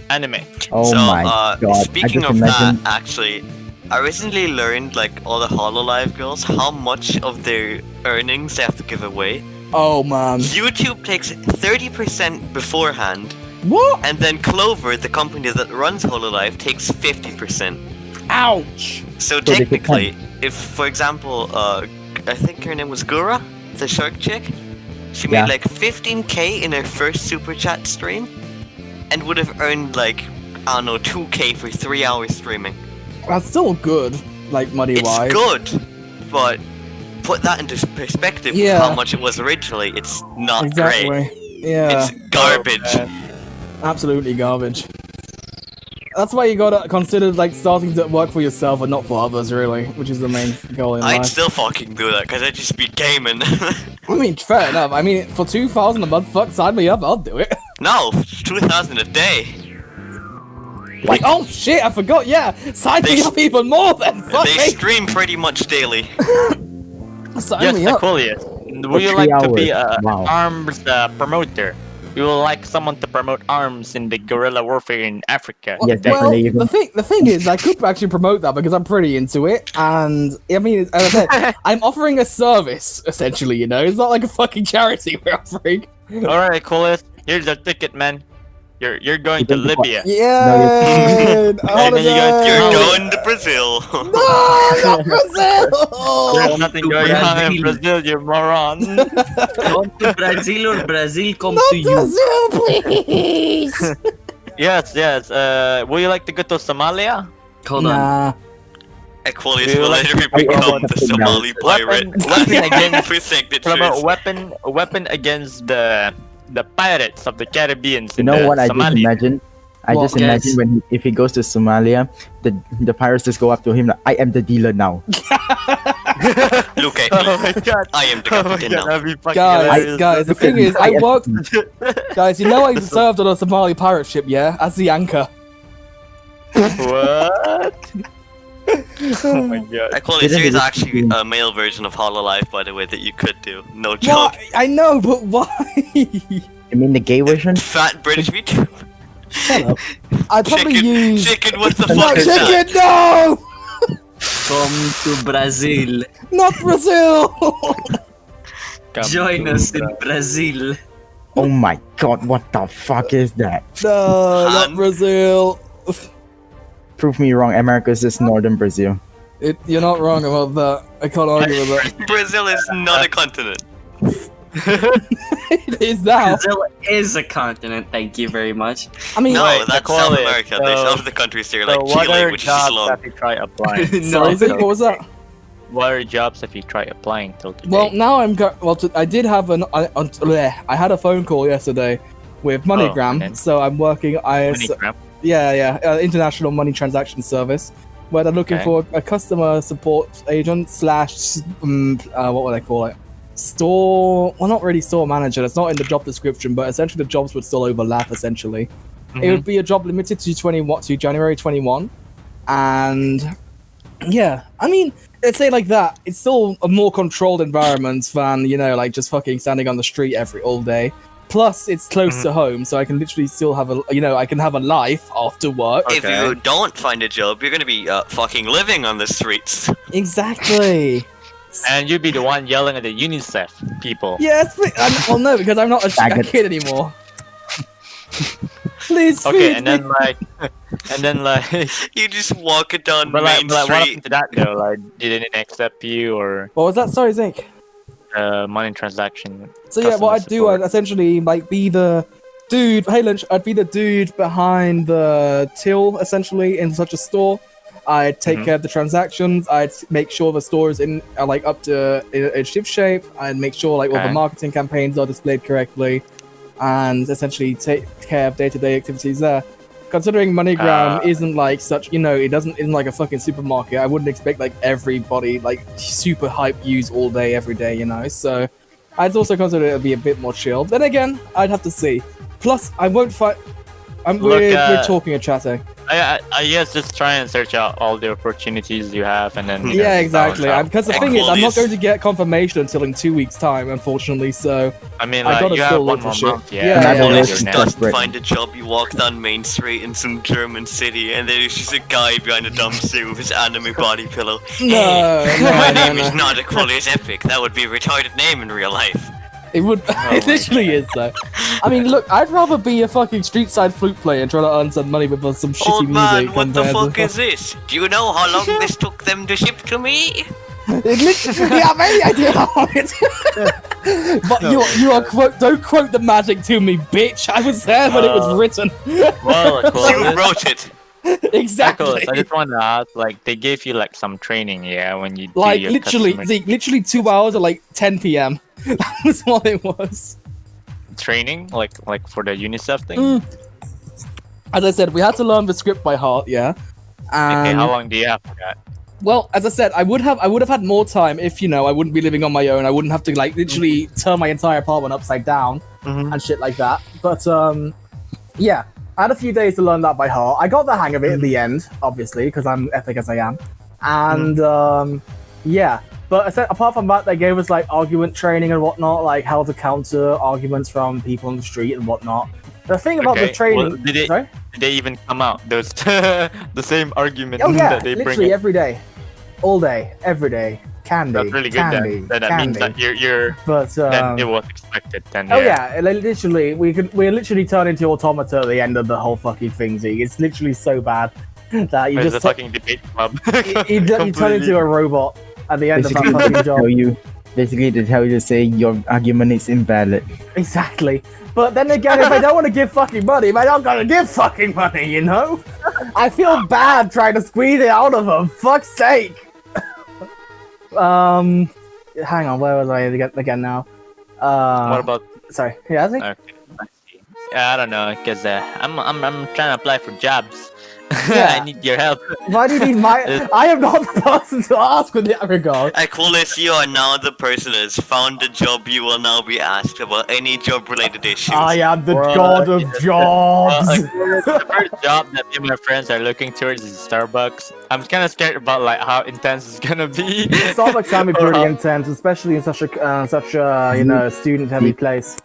anime.
Oh
so,
my god. I
speaking
just
of
imagine
that, actually, I recently learned, like, all the HoloLive girls, how much of their earnings they have to give away.
Oh man.
YouTube takes 30% beforehand,
What?
and then Clover, the company that runs HoloLive, takes 50%.
Ouch!
So
they could
technically, if, for example, I think her name was Gura, the shark chick, she made
Yeah.
like 15k in her first super chat stream, and would have earned like, I don't know, 2k for 3 hours streaming.
That's still good, like money
It's
wise.
good, but put that into perspective
Yeah.
of how much it was originally, it's not
Exactly.
great.
Yeah.
It's garbage.
Absolutely garbage. That's why you gotta consider like starting to work for yourself and not for others, really, which is the main goal in
I'd
life.
still fucking do that, because I'd just be gaming.
I mean, fair enough. I mean, for 2,000 a month, fuck, sign me up. I'll do it.
No, 2,000 a day.
Like, oh shit, I forgot. Yeah, sign me
They-
up even more then. Fuck
They
me.
stream pretty much daily.
Sign
Yes,
me up.
Aquilius.
For
Would you
3
like to be
hours.
a
Wow.
arms promoter? You would like someone to promote arms in the guerrilla warfare in Africa?
Yes,
Well,
definitely. You
the
can,
thing is, I could actually promote that because I'm pretty into it, and I mean, as I said, I'm offering a service essentially. You know, it's not like a fucking charity we're offering.
All right, Aquilius. Here's your ticket, man. You're going to
You don't-
Libya.
Yeah,
And then you got
You're
Oh.
going to Brazil.
No, not Brazil.
There's nothing going on in Brazil, you moron.
Come to Brazil or Brazil come
Not
to you.
Brazil, please.
Yes. Would you like to go to Somalia?
Hold on.
Nah.
Aquilius
You
will
like-
later
I
become
want
the
to know.
Somali pirate.
Weapon against-
For signatures.
Promote weapon against the pirates of the Caribbean.
you know what I just
Somalia.
imagine? I
What?
just imagine when if he goes to Somalia, the pirates just go up to him like, I am the dealer now.
Look at
Oh
me.
my god.
I am the
Oh my
captain
god,
now.
that'd be fucking
Guys,
hilarious.
guys, the thing is, I worked. Guys, you know I served on a Somali pirate ship, yeah, as the anchor.
What? Oh my god.
Aquilius,
Didn't
here's
it-
actually a male version of Hololive, by the way, that you could do. No joke.
What? I know, but why?
You mean the gay version?
Fat British VTuber.
Shut up. I'd probably
Chicken,
use.
chicken, what the
No,
fuck is that?
chicken, no!
Come to Brazil.
Not Brazil!
Come
Join
to
us in Brazil.
Oh my god, what the fuck is that?
No, not
Han?
Brazil.
Prove me wrong, America is just northern Brazil.
You're not wrong about that. I can't argue with that.
Brazil is not a continent.
It is now.
Brazil is a continent, thank you very much.
I mean,
No,
Right,
that's South
Aquilius,
America. There's
so-
other countries there,
So
like
what
Chile,
are
which is
jobs
long.
have you tried applying?
sorry, Zeke, what was that?
What are jobs have you tried applying till today?
Well, now I'm I did have I had a phone call yesterday with MoneyGram,
okay.
so I'm working.
MoneyGram.
International money transaction service, where they're looking
Okay.
for a customer support agent slash what would I call it? Store. Well, not really store manager. That's not in the job description, but essentially the jobs would still overlap. Essentially, it would be a job limited to January 21, and yeah, I mean, let's say like that. It's still a more controlled environment than like just fucking standing on the street all day. Plus, it's close to home, so I can literally still have I can have a life after work.
If
Okay.
you don't find a job, you're gonna be fucking living on the streets.
Exactly.
And you'd be the one yelling at the Unicef people.
Yes, well, no, because I'm not a
Faggot.
kid anymore. Please
Okay,
feed
and
me.
then like,
You just walk it down
but
Main
like what
Street.
happened to that though? Like, did it accept you or
What was that? Sorry, Zink.
money transaction?
So yeah, what I'd do,
customer
I'd essentially be the dude. Hey, lunch. I'd be the dude behind the till, essentially, in such a store. I'd take care of the transactions. I'd make sure the store is up to in ship shape. I'd make sure all the
Okay.
marketing campaigns are displayed correctly, and essentially take care of day-to-day activities there. Considering MoneyGram isn't isn't like a fucking supermarket, I wouldn't expect everybody super hype use all day every day, So I'd also consider it to be a bit more chill. Then again, I'd have to see. Plus, I won't fight. We're talking and chatting.
I guess just try and search out all the opportunities you have, and then
Yeah, exactly.
balance out.
Because the thing is, I'm not
Aquilius.
going to get confirmation until in 2 weeks' time, unfortunately. So
I mean,
I
like
gotta
you
still
have one
look for
more
shit.
month.
Yeah,
Yeah,
yeah,
before
yeah.
you're
Just
next.
doesn't
Desperate.
find a job. You walk down Main Street in some German city, and there's just a guy behind a dumpster with his anime body pillow.
no,
My
no,
name
no.
is not Aquilius Epic. That would be a retarded name in real life.
It would. It literally is though. I mean, look, I'd rather be a fucking street side flute player and try to earn some money with some shitty
Old man,
music.
what the
compared
fuck
to
is this? Do you know how long this took them to ship to me?
It literally, you have any idea how long it But you are don't quote the magic to me, bitch. I was there when it was written.
Well,
You wrote it.
Exactly.
Aquilius, I just want to ask, like, they gave you like some training, yeah, when you do
Like
your
literally,
customer
literally 2 hours at like 10 p.m. That was what it was.
training, like for the Unicef thing.
As I said, we had to learn the script by heart. Yeah.
Okay, how long do you have for that?
Well, as I said, I would have had more time if, you know, I wouldn't be living on my own. I wouldn't have to like literally turn my entire apartment upside down and shit like that. But yeah, I had a few days to learn that by heart. I got the hang of it at the end, obviously, because I'm epic as I am. And yeah, but I said, apart from that, they gave us like argument training and whatnot, like how to counter arguments from people on the street and whatnot. The thing about the training,
well, did they even come out? Those the same argument
oh yeah,
that they bring.
literally every day, all day, every day. Candy.
That's really good.
Candy,
That means that you're.
But
Then it was expected. Then.
oh yeah, literally, we literally turn into automata at the end of the whole fucking thing. Z. It's literally so bad that you
It's
just
a fucking debate club.
you turn into a robot at the end of that fucking job.
Basically, they tell you to say your argument is invalid.
Exactly. But then again, if I don't want to give fucking money, I'm not gonna give fucking money, you know? I feel bad trying to squeeze it out of them. Fuck's sake. Hang on, where was I again now?
What about?
Sorry, yeah, I think.
Okay, I see. I don't know, cause I'm trying to apply for jobs.
Yeah.
I need your help.
Why do you need my? I am not the person to ask in that regard.
Aquilius, you are now the person who has found a job. You will now be asked about any job-related issues.
I am the
Well,
god of
yeah.
jobs.
The first job that me and my friends are looking towards is Starbucks. I'm kind of scared about like how intense it's gonna be.
Starbucks can be pretty intense, especially in such a you know student-heavy place.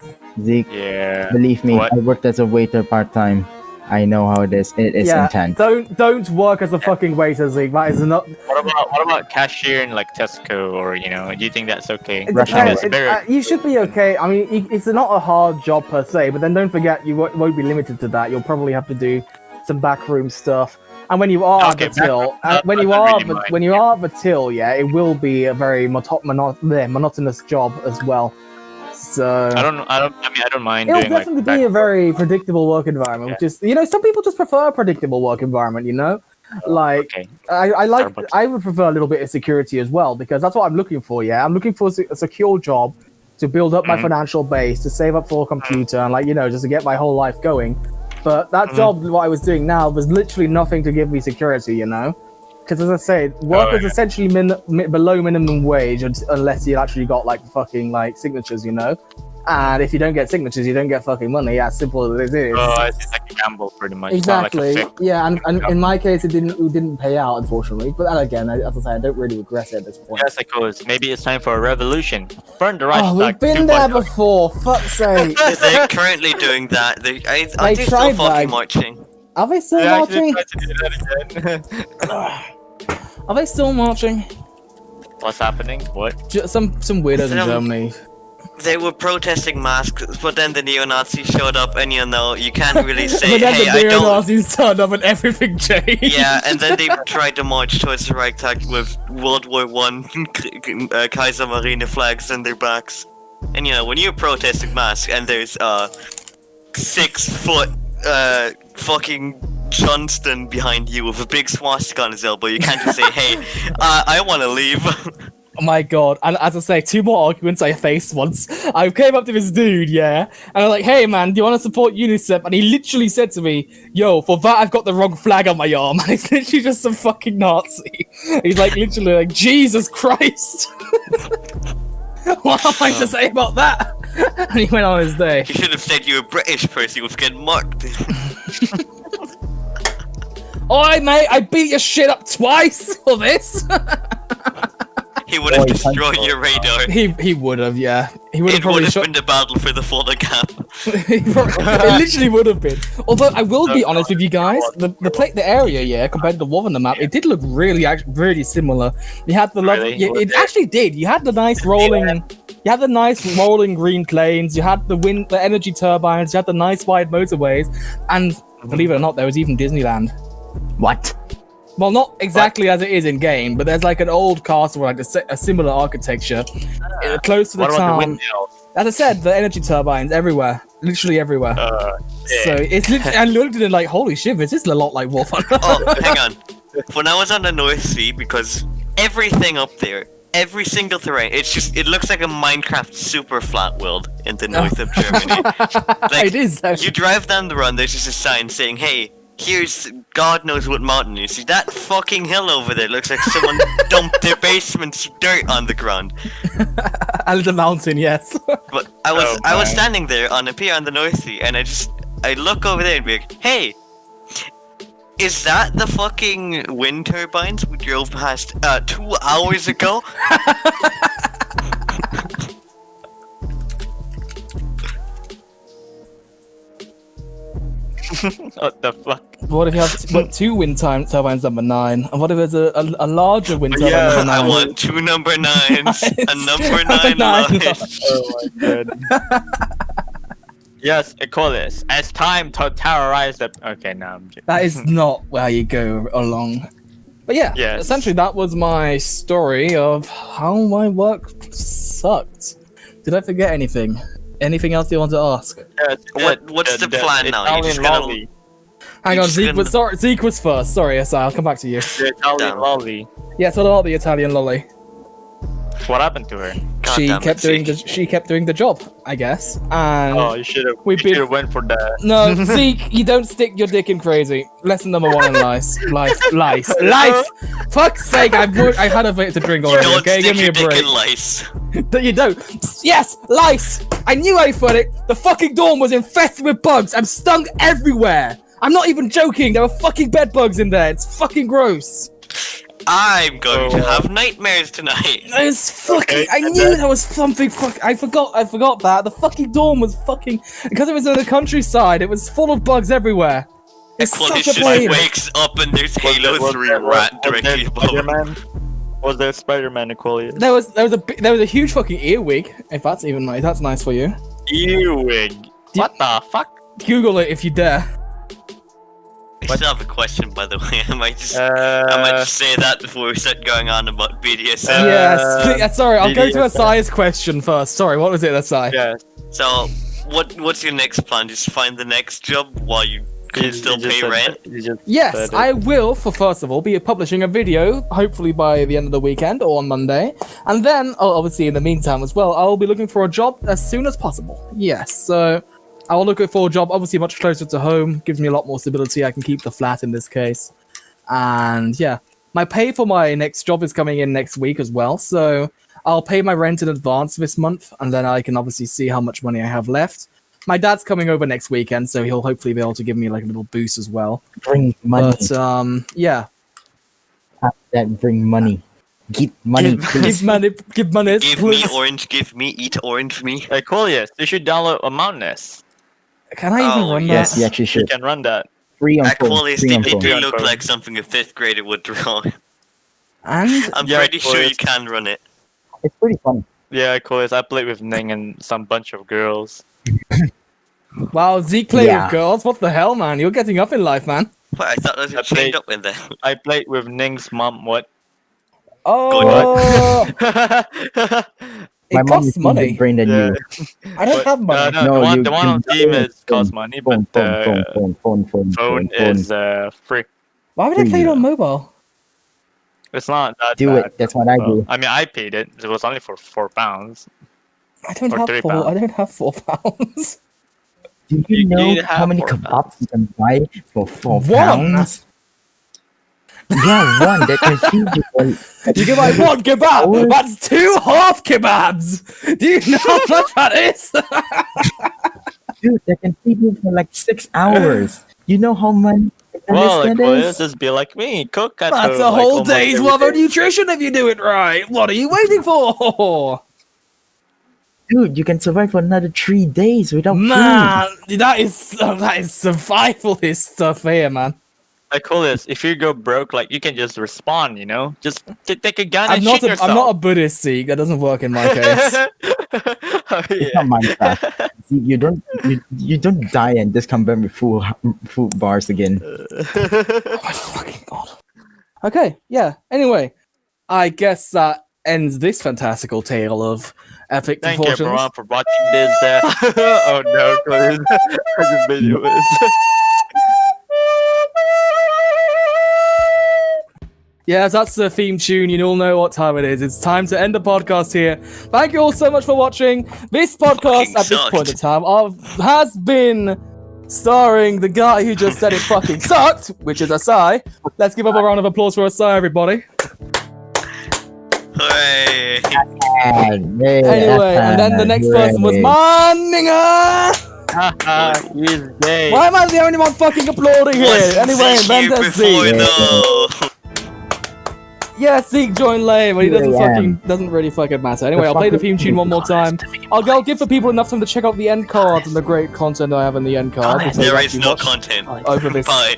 Zeke,
Yeah.
believe me,
What?
I worked as a waiter part-time. I know how it is. It is intense.
Don't work as a fucking waiter, Zeke. That is not.
What about cashier in like Tesco or do you think that's okay?
It
Rush
depends.
hour.
You should be okay. I mean, it's not a hard job per se, but then don't forget you won't be limited to that. You'll probably have to do some backroom stuff. And when you are at the till, when you are at the till, yeah, it will be a very monotonous job as well. So
I don't mind
it'll
doing
definitely
like
be a very predictable work environment, which is, some people just prefer a predictable work environment, Like,
okay.
I would prefer a little bit of security as well, because that's what I'm looking for, yeah? I'm looking for a secure job to build up my financial base, to save up for a computer, and, just to get my whole life going. But that job, what I was doing now, was literally nothing to give me security, Because as I say, work is essentially below minimum wage unless you actually got fucking signatures, And if you don't get signatures, you don't get fucking money. Yeah, as simple as it is.
Oh, it's like a gamble, pretty much.
Exactly.
It's not like a
Yeah, and in my case, it didn't pay out, unfortunately. But then again, as I say, I don't really regret it at this point.
Yes, I suppose. Maybe it's time for a revolution. Burn the Reichstag.
We've been there before. Fuck's sake.
They're currently doing that. Are they still
tried
fucking
that.
marching?
Are they still
They actually
marching?
tried to do that again.
Are they still marching?
What's happening? What?
Some weirdos in
Some-
Germany.
They were protesting masks, but then the neo-Nazis showed up, and you can't really say,
But then
hey,
the
I don't...
neo-Nazis turned up and everything changed.
Yeah, and then they tried to march towards the Reichstag with World War I Kaiser Marine flags on their backs. And when you're protesting masks, and there's 6-foot fucking Johnston behind you with a big swastika on his elbow, you can't just say, hey, I want to leave.
Oh my god, and as I say, 2 more arguments I faced once. I came up to this dude, yeah, and I'm like, hey man, do you want to support UNICEF? And he literally said to me, yo, for that I've got the wrong flag on my arm. And it's literally just some fucking Nazi. He's literally like, Jesus Christ. What am I to say about that? And he went on his day.
You should have said you were a British person, you would get marked.
Oi mate, I beat your shit up twice for this.
he would have destroyed your radar.
He would have, yeah. He would have
It would
probably
have
shot.
been the battle for the Fulda Gap.
It literally would have been. Although I will be honest with you guys, the area, yeah, compared to the one on the map, it did look really similar. You had the
Really?
yeah, it actually did. You had the nice rolling, green plains. You had the energy turbines. You had the nice wide motorways, and believe it or not, there was even Disneyland.
What?
Well, not exactly as it is in game, but there's like an old castle, like a similar architecture, close to the
What about the
town.
windmills?
As I said, the energy turbines everywhere, literally everywhere. So it's literally, I looked at it like, holy shit, this is a lot like War Thunder.
Oh, hang on. When I was on the North Sea, because everything up there, every single terrain, it looks like a Minecraft super flat world in the north of Germany. Like,
It is.
you drive down the run, there's just a sign saying, hey, here's God knows what mountain you see. That fucking hill over there looks like someone dumped their basement's dirt on the ground.
And the mountain, yes.
But I was standing there on a pier on the North Sea, and I look over there and be like, hey, is that the fucking wind turbines we drove past 2 hours ago?
What the fuck?
What if you have two wind turbines number 9? And what if there's a larger wind turbine
Yeah,
number 9?
I want 2 number 9s, a number 9
9.
line.
Oh my god. Yes, Aquilius. It's time to terrorize the. Okay, now I'm joking.
That is not where you go along. But yeah,
Yes.
essentially that was my story of how my work sucked. Did I forget anything? Anything else you want to ask?
Yes,
What's the plan now? You're just
Italian
gonna-
lolly.
Hang on,
just
Zeke
gonna-
was, sorry, Zeke was first. Sorry, Asai, I'll come back to you.
The Italian
Damn.
lolly.
Yes, what about the Italian lolly?
What happened to her?
God
She
damn it,
kept doing the job, I guess. And
Oh, you should have.
we
You
bid-
should have went for that.
no, Zeke, you don't stick your dick in crazy. Lesson number 1 in life. Life. Fuck's sake, I had a bit to drink already.
Don't
Okay,
stick
give me
your
a
dick
break.
in lice.
That you don't. Yes, lice. I knew I put it. The fucking dorm was infested with bugs. I'm stung everywhere. I'm not even joking. There were fucking bed bugs in there. It's fucking gross.
I'm going to have nightmares tonight.
It's fucking.
Okay,
I
and
knew
then-
there was something. I forgot that the fucking dorm was fucking because it was in the countryside. It was full of bugs everywhere. It's
Aquilius
such a
just
pain.
wakes up and there's Halo 3 rat directly above him.
Was there Spider-Man Aquilius?
There was a huge fucking earwig. If that's even nice, that's nice for you.
Earwig. What the fuck?
Google it if you dare.
I still have a question, by the way. I might just say that before we start going on about BDSM.
Yes. Sorry, I'll go to
BDSM.
Asai's question first. Sorry, what was it, Asai?
Yes.
So, what's your next plan? Just find the next job while you can still pay rent?
Yes, I will, first of all, be publishing a video, hopefully by the end of the weekend or on Monday. And then, obviously in the meantime as well, I'll be looking for a job as soon as possible. Yes, so I'll look for a job, obviously much closer to home, gives me a lot more stability, I can keep the flat in this case. And yeah, my pay for my next job is coming in next week as well, so I'll pay my rent in advance this month, and then I can obviously see how much money I have left. My dad's coming over next weekend, so he'll hopefully be able to give me like a little boost as well.
Bring money.
But yeah,
That bring money. Give money, please.
give money,
Give me
please.
orange, give me, eat orange me.
Aquilius, you should download Among Us.
Can I even
Oh,
run
Yes,
that?
you actually
You
should.
can run that.
Free on phone.
Aquilius,
Free on
they
phone.
do
phone.
look like something a 5th grader would draw.
And
I'm
Yeah,
pretty sure you
Aquilius.
can run it.
It's pretty fun.
Yeah, Aquilius, I played with Ning and some bunch of girls.
wow, Zeke playing
Yeah.
with girls. What the hell, man? You're getting up in life, man.
But I thought those were
I played-
chained up in there.
I played with Ning's mom. What?
Oh,
My
it
mom
costs
is more
money.
brain than
Yeah.
you.
I don't have money.
No,
No,
the one,
you
the one
can
on team
download
is cost money,
phone,
but
phone
is free.
Why would I play it
Yeah.
on mobile?
It's not that
Do
bad.
it. That's what I
Well,
do.
I mean, I paid it. It was only for £4.
I don't
Or
have
£3.
four. I don't have £4.
Do you
You
know
need
how
half
many
for
kebabs you can buy for £4?
One?
Yeah, one that can feed you for
You can buy one kebab.
hours.
That's 2 half kebabs. Do you know how much that is?
Dude, that can feed you for like 6 hours. You know how many
Well,
Understand
Aquilius,
this?
just be like me. Cook at
That's
home,
a
like,
whole
almost
day's
every
worth of
day.
nutrition if you do it right. What are you waiting for?
Dude, you can survive for another 3 days without food.
Man, that is survivalist stuff here, man.
Aquilius, if you go broke, like you can just respawn, you know? Just take a gun
I'm
and
not
shoot
a
yourself.
I'm not a Buddhist Sikh. That doesn't work in my case.
Oh,
It's
yeah.
not Minecraft. See, you don't die and just come back with full bars again.
Oh my fucking god. Okay, yeah. Anyway, I guess that ends this fantastical tale of epic
Thank you
proportions.
everyone for watching this. Oh no, Aquilius. I just made you miss.
Yeah, that's the theme tune. You all know what time it is. It's time to end the podcast here. Thank you all so much for watching. This podcast
Fucking
at this
sucked.
point in time has been starring the guy who just said it fucking sucked, which is Asai. Let's give up a round of applause for Asai, everybody.
Hooray!
Anyway, and then the next person was Ning.
Haha, he's gay.
Why am I the only one fucking applauding here?
Wasn't
Anyway,
Zeke here
Venta
before
Zeke.
though?
Yeah, Zeke joined late, but he doesn't really fucking matter. Anyway, I'll play the theme tune one more time. I'll give the people enough time to check out the end cards and the great content I have in the end cards. if they've
There is
actually
no
watched
content.
over this.
Bye.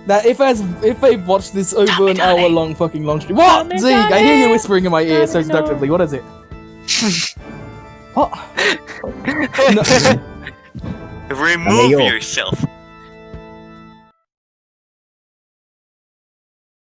Now, if they've watched this over an hour long fucking long stream. What? Zeke, I hear you whispering in my ear so seductively. What is it? What? No.
Remove
Yo.
yourself.